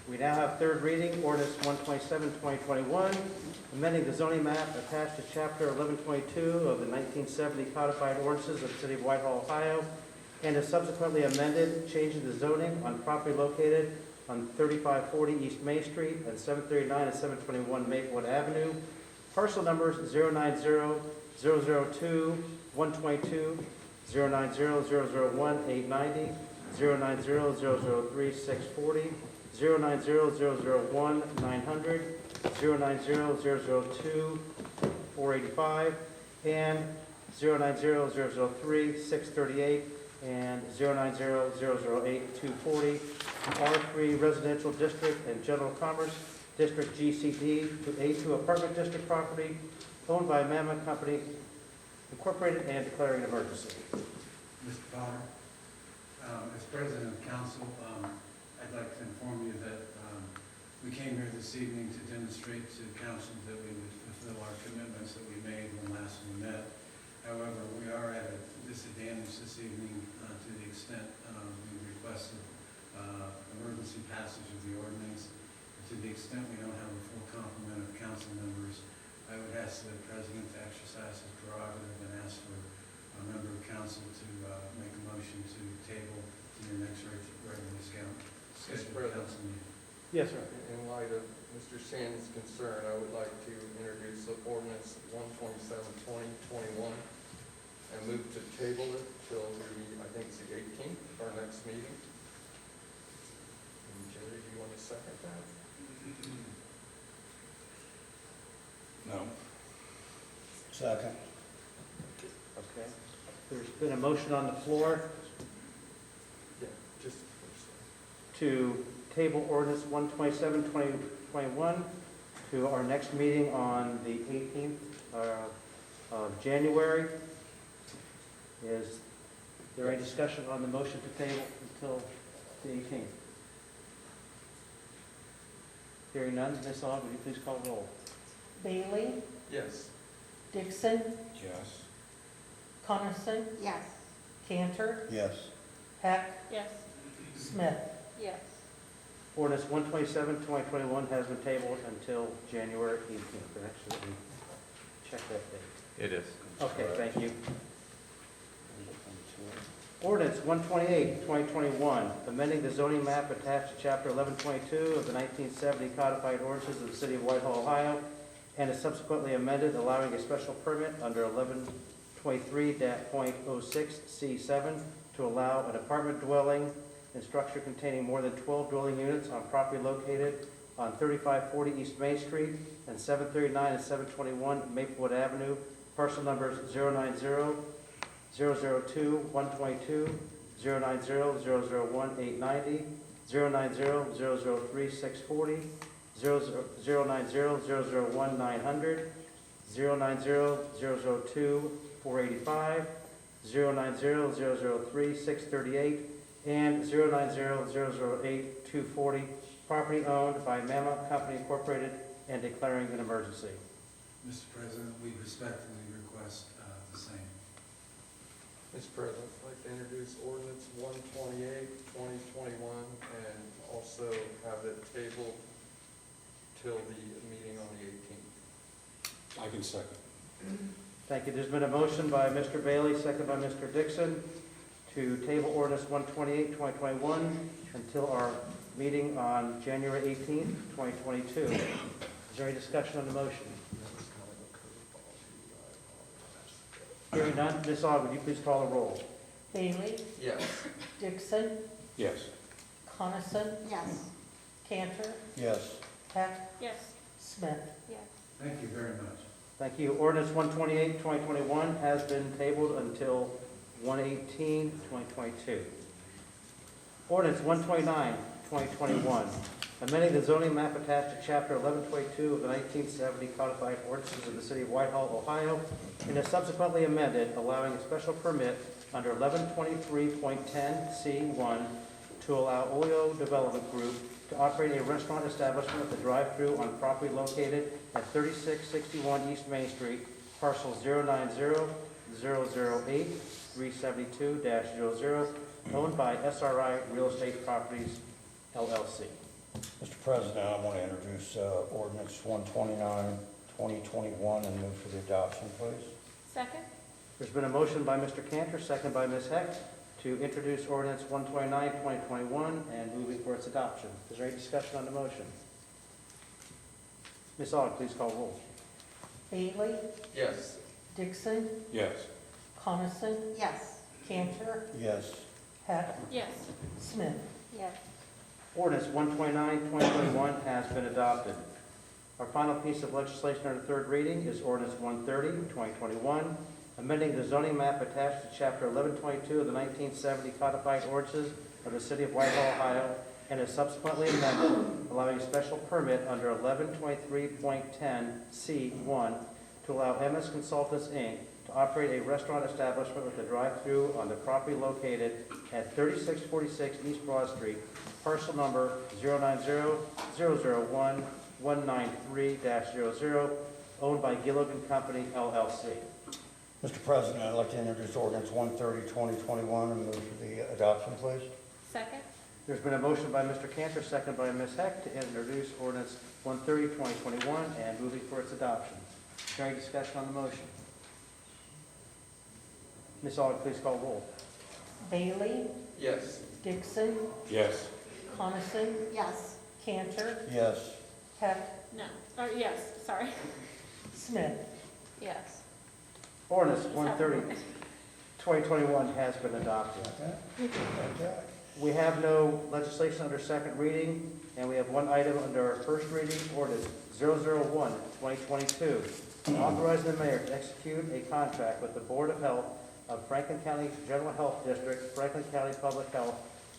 We now have third reading, ordinance 127, 2021, amending the zoning map attached to chapter 1122 of the 1970 codified ordinances of the city of Whitehall, Ohio, and is subsequently amended, changing the zoning on property located on 3540 East Main Street and 739 and 721 Maplewood Avenue, parcel numbers 090-002-122, 090-001-890, 090-003-640, 090-001-900, 090-002-485, and 090-003-638, and 090-008-240, R3 Residential District and General Commerce District GCD to A2 Apartment District property owned by Mammoth Company Incorporated and declaring an emergency. Mr. Potter, as president of council, I'd like to inform you that we came here this evening to demonstrate to council that we would fulfill our commitments that we made when last we met. However, we are at a disadvantage this evening to the extent we requested emergency passage of the ordinance. To the extent we don't have a full complement of council members, I would ask the president to exercise his prerogative and ask for a member of council to make a motion to table to your next regularly scheduled council meeting. Yes, sir. In light of Mr. Shannon's concern, I would like to introduce ordinance 127, 2021 and move to table it till I think it's the 18th, our next meeting. And Jerry, do you want to second that? No. Second. Okay. There's been a motion on the floor Yeah, just to table ordinance 127, 2021 to our next meeting on the 18th of January. Is there any discussion on the motion to table until the 18th? Hearing none, Ms. Aug, would you please call roll? Bailey? Yes. Dixon? Yes. Coniston? Yes. Cantor? Yes. Peck? Yes. Smith? Yes. Ordinance 127, 2021 has been tabled until January 18th. And actually, let me check that date. It is. Okay, thank you. Ordinance 128, 2021, amending the zoning map attached to Chapter 1122 of the 1970 codified ordinances of the City of Whitehall, Ohio, and is subsequently amended, allowing a special permit under 1123.06C7 to allow an apartment dwelling and structure containing more than 12 dwelling units on property located on 3540 East Main Street and 739 and 721 Maplewood Avenue, parcel numbers 090-002-122, 090-001-890, 090-003-640, 090-001-900, 090-002-485, 090-003-638, and 090-008-240, property owned by Mammoth Company Incorporated and declaring an emergency. Mr. President, we respectfully request the same. Mr. President, I'd like to introduce ordinance 128, 2021, and also have it tabled till the meeting on the 18th. I can second. Thank you. There's been a motion by Mr. Bailey, second by Mr. Dixon, to table ordinance 128, 2021 until our meeting on January 18th, 2022. Is there any discussion on the motion? Hearing none, Ms. Aug, would you please call the roll? Bailey? Yes. Dixon? Yes. Coniston? Yes. Cantor? Yes. Heck? Yes. Smith? Yes. Thank you very much. Thank you. Ordinance 128, 2021 has been tabled until 1/18/2022. Ordinance 129, 2021, amending the zoning map attached to Chapter 1122 of the 1970 codified ordinances of the City of Whitehall, Ohio, and is subsequently amended, allowing a special permit under 1123.10C1 to allow Oleo Development Group to operate a restaurant establishment with a drive-through on property located at 3661 East Main Street, parcel 090-008-372-00, owned by SRI Real Estate Properties, LLC. Mr. President, I want to introduce ordinance 129, 2021, and move for the adoption, please. Second? There's been a motion by Mr. Cantor, second by Ms. Heck, to introduce ordinance 129, 2021, and moving for its adoption. Is there any discussion on the motion? Ms. Aug, please call roll. Bailey? Yes. Dixon? Yes. Coniston? Yes. Cantor? Yes. Heck? Yes. Smith? Yes. Ordinance 129, 2021 has been adopted. Our final piece of legislation under third reading is ordinance 130, 2021, amending the zoning map attached to Chapter 1122 of the 1970 codified ordinances of the City of Whitehall, Ohio, and is subsequently amended, allowing a special permit under 1123.10C1 to allow MS Consultants, Inc. to operate a restaurant establishment with a drive-through on the property located at 3646 East Broad Street, parcel number 090-001-193-00, owned by Gilligan Company, LLC. Mr. President, I'd like to introduce ordinance 130, 2021, and move for the adoption, please. Second? There's been a motion by Mr. Cantor, second by Ms. Heck, to introduce ordinance 130, 2021, and moving for its adoption. Is there any discussion on the motion? Ms. Aug, please call roll. Bailey? Yes. Dixon? Yes. Coniston? Yes. Cantor? Yes. Heck? No. Yes, sorry. Smith? Yes. Ordinance 130, 2021 has been adopted. We have no legislation under second reading, and we have one item under our first reading, ordinance 001, 2022, authorizing the mayor to execute a contract with the Board of Health of Franklin County General Health District, Franklin County Public Health,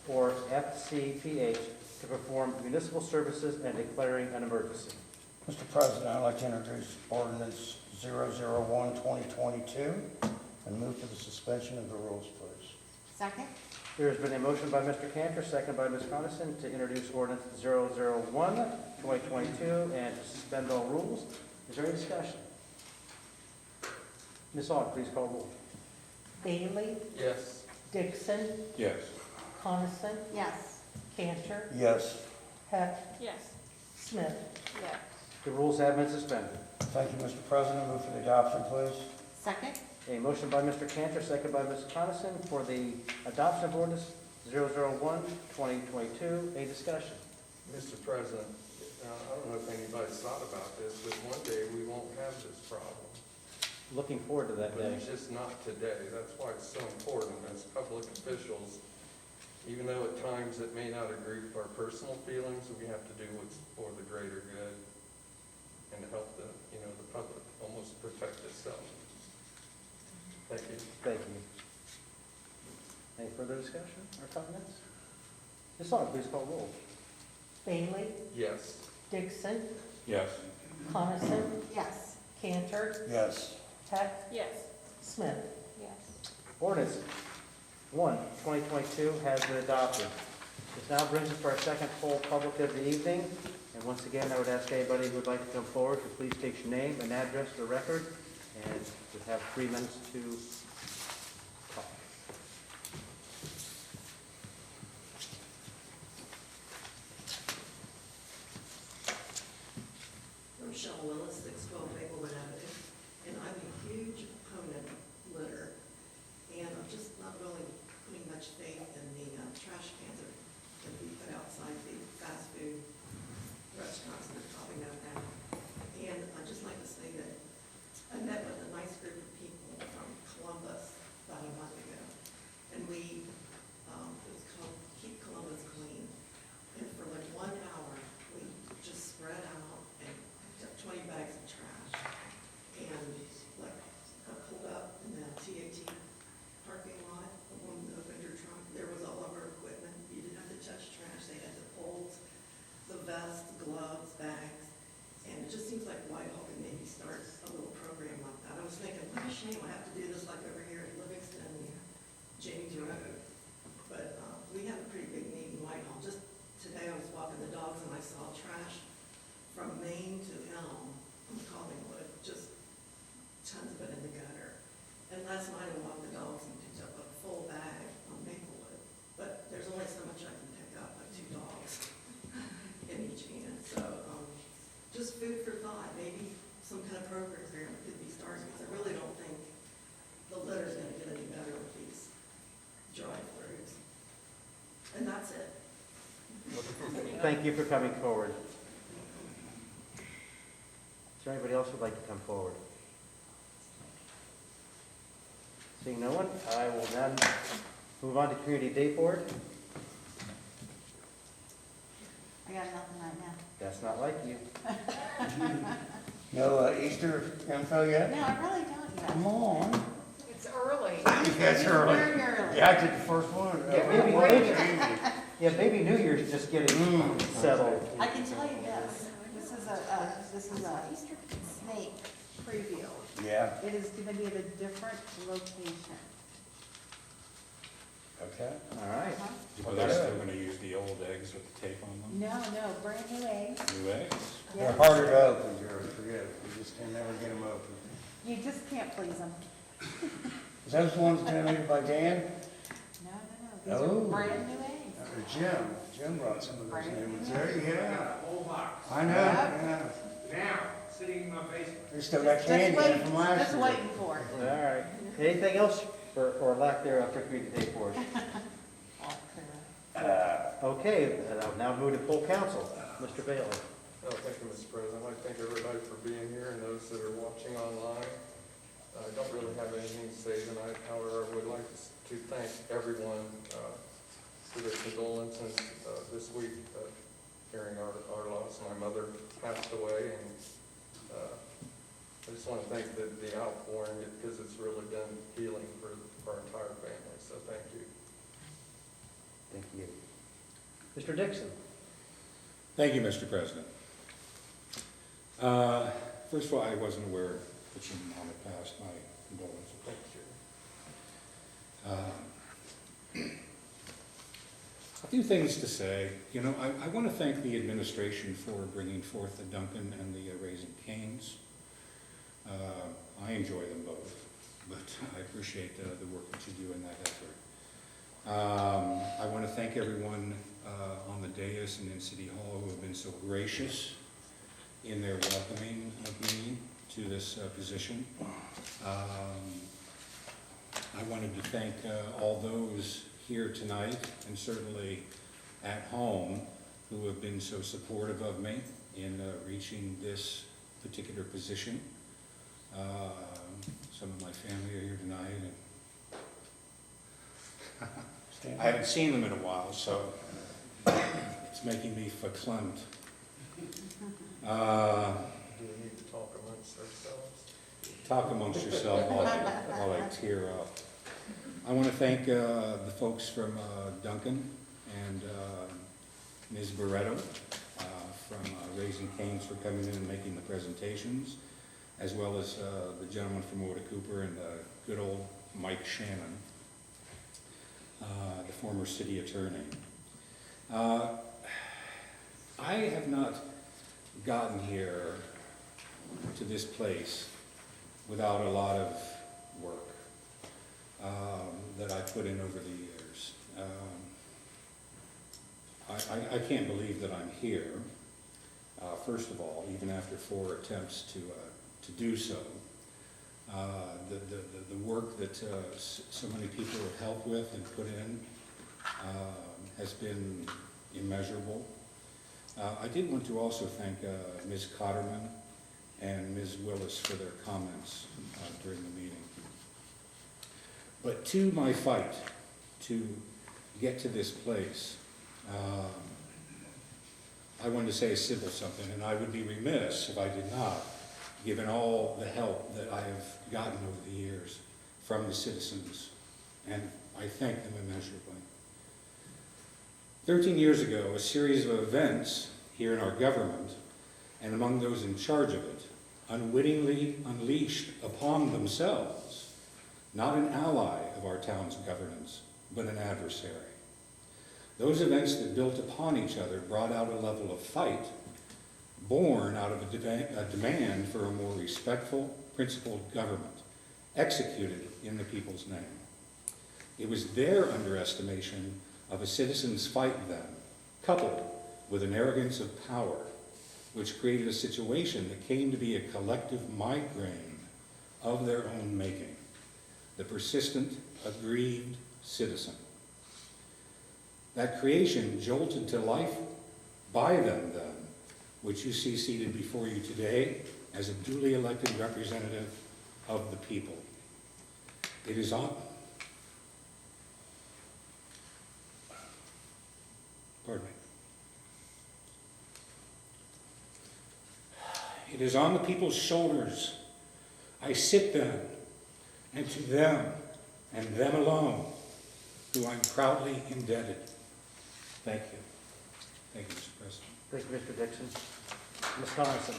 or FCPH, to perform municipal services and declaring an emergency. Mr. President, I'd like to introduce ordinance 001, 2022, and move for the suspension of the rules, please. Second? There has been a motion by Mr. Cantor, second by Ms. Coniston, to introduce ordinance 001, 2022, and to suspend all rules. Is there any discussion? Ms. Aug, please call roll. Bailey? Yes. Dixon? Yes. Coniston? Yes. Cantor? Yes. Heck? Yes. Smith? Yes. The rules have been suspended. Thank you, Mr. President. Move for the adoption, please. Second? A motion by Mr. Cantor, second by Ms. Coniston, for the adoption of ordinance 001, 2022. A discussion. Mr. President, I don't know if anybody's thought about this, but one day we won't have this problem. Looking forward to that But day. it's just not today. That's why it's so important as public officials. Even though at times it may not agree with our personal feelings, we have to do what's for the greater good and to help the public almost protect itself. Thank you. Thank you. Any further discussion or comments? Ms. Aug, please call roll. Bailey? Yes. Dixon? Yes. Coniston? Yes. Cantor? Yes. Heck? Yes. Smith? Yes. Ordinance 1, 2022 has been adopted. This now brings us to our second full public of the evening. And once again, I would ask anybody who would like to come forward to please state your name and address for the record. And we have 3 minutes to talk. I'm Michelle Willis, 612 Maplewood Avenue, and I'm a huge opponent of litter. And I'm just not really putting much faith in the trash cans that we put outside the fast food restaurants, and you probably know that. And I'd just like to say that I met with a nice group of people from Columbus about a month ago, and we, it was called Keep Columbus Clean. And for like 1 hour, we just spread out and took 20 bags of trash. And like, I pulled up in the TAT parking lot, a woman opened her trunk, there was all of her equipment. You didn't have to touch trash, they had the poles, the vests, gloves, bags. And it just seems like Whitehall could maybe start a little program like that. I was thinking, what a shame, I have to do this like over here at Livingston and James Road. But we have a pretty big need in Whitehall. Just today I was walking the dogs and I saw trash from Maine to Elm on Collingwood, just tons of it in the gutter. And last night I walked the dogs and picked up a full bag on Maplewood. But there's only so much I can pick up, like 2 dogs in each unit. So just food for thought, maybe some kind of program could be started, because I really don't think the litter's gonna get any better with these drive-throughs. And that's it. Thank you for coming forward. Is there anybody else who'd like to come forward? Seeing no one, I will then move on to Community Day Board. I got nothing right now. That's not like you. No Easter info yet? No, I really don't yet. Come on. It's early. That's early. Very early. Yeah, I did the first one. Yeah, maybe New Year's just getting settled. I can tell you this, this is a snake preview. Yeah, It is going to be at a different location. okay. All right. Are they still gonna use the old eggs with the tape on them? No, brand new eggs. New eggs? They're harder to open, Jerry, forget it. You just can never get them open. You just can't please them. Is those ones donated by Dan? No. These are Oh. brand new eggs. Jim brought some of those Brand new ones new. there, yeah. Whole box. I know, yeah. Now, sitting in my basement. They still got Just candy in wait- it from last Just year. waiting for it. All right. Anything else or lack thereof for Community Day Board? Okay, I'll now move to full council. Mr. Bailey. No, thank you, Mr. President. I thank everybody for being here and those that are watching online. I don't really have anything to say tonight. However, I would like to thank everyone for their condolences this week, hearing our loss. My mother passed away, and I just want to thank the outpouring, because it's really been healing for our entire family. So thank you. Thank you. Mr. Dixon. Thank you, Mr. President. First of all, I wasn't aware that your mom had passed. My condolences. Thank you. A few things to say. You know, I want to thank the administration for bringing forth the Duncan and the Raising Cane's. I enjoy them both, but I appreciate the work that you do in that effort. I want to thank everyone on the dais and in City Hall who have been so gracious in their welcoming of me to this position. I wanted to thank all those here tonight, and certainly at home, who have been so supportive of me in reaching this particular position. Some of my family are here tonight, and I haven't seen them in a while, so it's making me verklempt. Do we need to talk amongst ourselves? Talk amongst yourself while I tear up. I want to thank the folks from Duncan and Ms. Barretto from Raising Cane's for coming in and making the presentations, as well as the gentleman from Woda Cooper and good old Mike Shannon, the former city attorney. I have not gotten here to this place without a lot of work that I put in over the years. I can't believe that I'm here, first of all, even after 4 attempts to do so. The work that so many people have helped with and put in has been immeasurable. I did want to also thank Ms. Cotterman and Ms. Willis for their comments during the meeting. But to my fight to get to this place, I wanted to say a civil something, and I would be remiss if I did not, given all the help that I have gotten over the years from the citizens, and I thank them immeasurably. 13 years ago, a series of events here in our government, and among those in charge of it, unwittingly unleashed upon themselves, not an ally of our town's governance, but an adversary. Those events that built upon each other brought out a level of fight born out of a demand for a more respectful, principled government, executed in the people's name. It was their underestimation of a citizen's fight then, coupled with an arrogance of power, which created a situation that came to be a collective migraine of their own making, the persistent, aggrieved citizen. That creation jolted to life by them then, which you see seated before you today as a duly elected representative of the people. It is on, pardon me. It is on the people's shoulders I sit then, and to them, and them alone, who I'm proudly indebted. Thank you. Thank you, Mr. President. Thank you, Mr. Dixon. Ms. Coniston.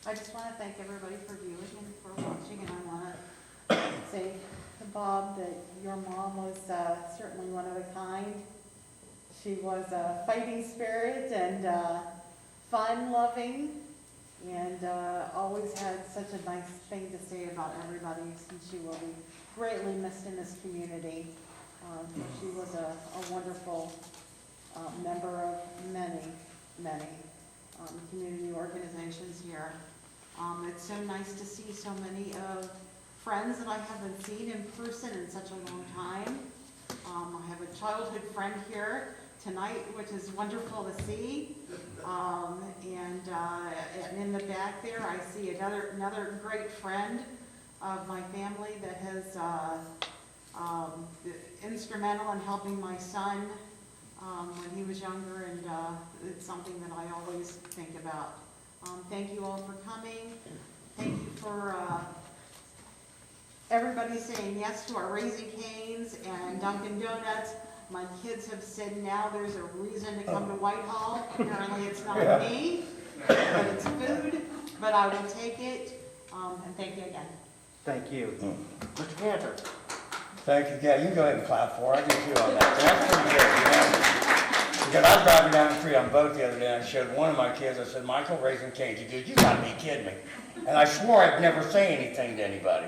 I just want to thank everybody for viewing and for watching, and I want to say to Bob that your mom was certainly one of a kind. She was a fighting spirit and fun-loving, and always had such a nice thing to say about everybody, and she will be greatly missed in this community. She was a wonderful member of many community organizations here. It's so nice to see so many of friends that I haven't seen in person in such a long time. I have a childhood friend here tonight, which is wonderful to see. And in the back there, I see another great friend of my family that has instrumental in helping my son when he was younger, and it's something that I always think about. Thank you all for coming. Thank you for everybody saying yes to our Raising Cane's and Dunkin' Donuts. My kids have said now there's a reason to come to Whitehall. Apparently it's not me, but it's food, but I will take it. And thank you again. Thank you. Mr. Cantor. Thank you. Yeah, you can go ahead and clap for it. I did too on that. That's pretty good, you know? Because I was driving down the street on boat the other day, and I showed one of my kids, I said, Michael, Raising Cane's. He goes, you gotta be kidding me. And I swore I'd never say anything to anybody.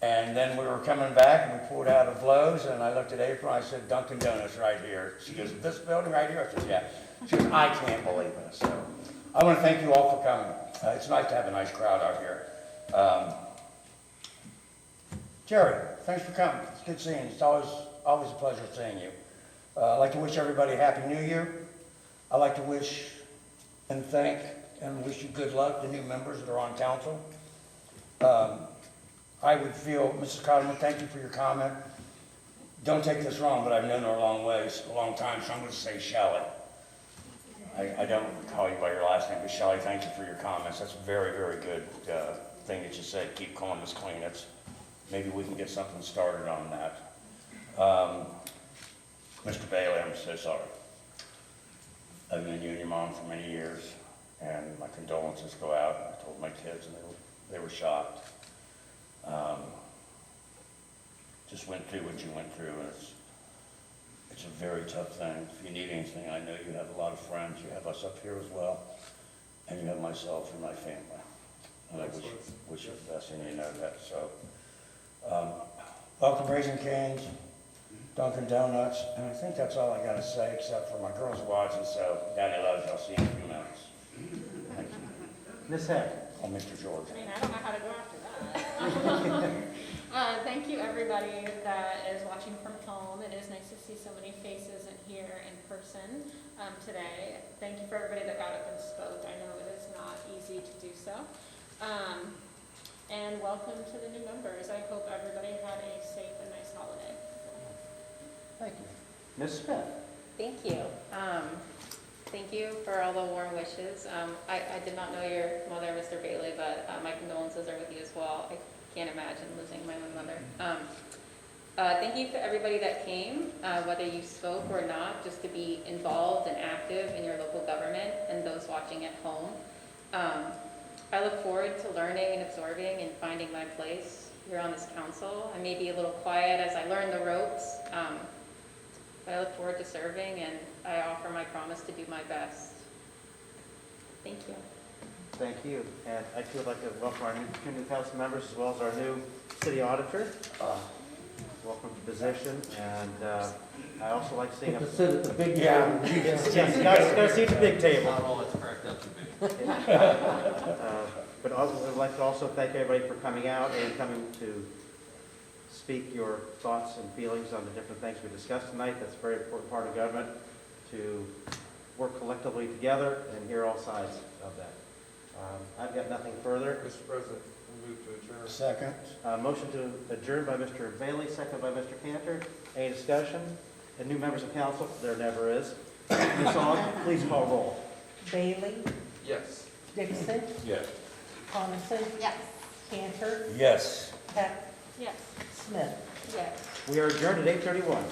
And then we were coming back, and we pulled out of Lowe's, and I looked at April, and I said, Dunkin' Donuts right here. She goes, this building right here? I said, yeah. She goes, I can't believe it. So I want to thank you all for coming. It's nice to have a nice crowd out here. Jerry, thanks for coming. It's good seeing you. It's always a pleasure seeing you. I'd like to wish everybody a Happy New Year. I'd like to wish and thank and wish you good luck, the new members that are on council. I would feel, Mrs. Cotterman, thank you for your comment. Don't take this wrong, but I've known her a long time, so I'm going to say Shelley. I don't call you by your last name, but Shelley, thank you for your comments. That's a very, very good thing that you said. Keep Columbus clean. Maybe we can get something started on that. Mr. Bailey, I'm so sorry. I've known you and your mom for many years, and my condolences go out. I told my kids, and they were shocked. Just went through what you went through, and it's a very tough thing. If you need anything, I know you have a lot of friends. You have us up here as well, and you have myself and my family. And I wish you the best, and you know that. So, welcome Raising Cane's, Dunkin' Donuts, and I think that's all I got to say, except for my girls watching. So, Daddy loves you. I'll see you in a few minutes. Thank you. Ms. Heck. Oh, Mr. George. I mean, I don't know how to go after that. Thank you, everybody that is watching from home. It is nice to see so many faces in here in person today. Thank you for everybody that got up and spoke. I know it is not easy to do so. And welcome to the new members. I hope everybody had a safe and nice holiday. Thank you. Ms. Smith? Thank you. Thank you for all the warm wishes. I did not know your mother, Mr. Bailey, but my condolences are with you as well. I can't imagine losing my own mother. Thank you to everybody that came, whether you spoke or not, just to be involved and active in your local government, and those watching at home. I look forward to learning and absorbing and finding my place here on this council. I may be a little quiet as I learn the ropes, but I look forward to serving, and I offer my promise to do my best. Thank you. Thank you. And I too would like to welcome our two new council members as well as our new city auditor. Welcome to position. And I also like seeing Get to sit at the big table. Yes, gotta see the big table. Not all it's cracked up to be. But also, I'd like to also thank everybody for coming out and coming to speak your thoughts and feelings on the different things we discussed tonight. That's a very important part of government, to work collectively together and hear all sides of that. I've got nothing further. Mr. President, we move to adjourn. Second. Motion to adjourn by Mr. Bailey, second by Mr. Cantor. Any discussion? And new members of council? There never is. Ms. Aug, please call roll. Bailey? Yes. Dixon? Yes. Coniston? Yes. Cantor? Yes. Heck? Yes. Smith? Yes. We are adjourned at 8:31.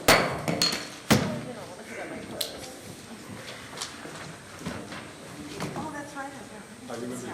Oh, that's right. I remember.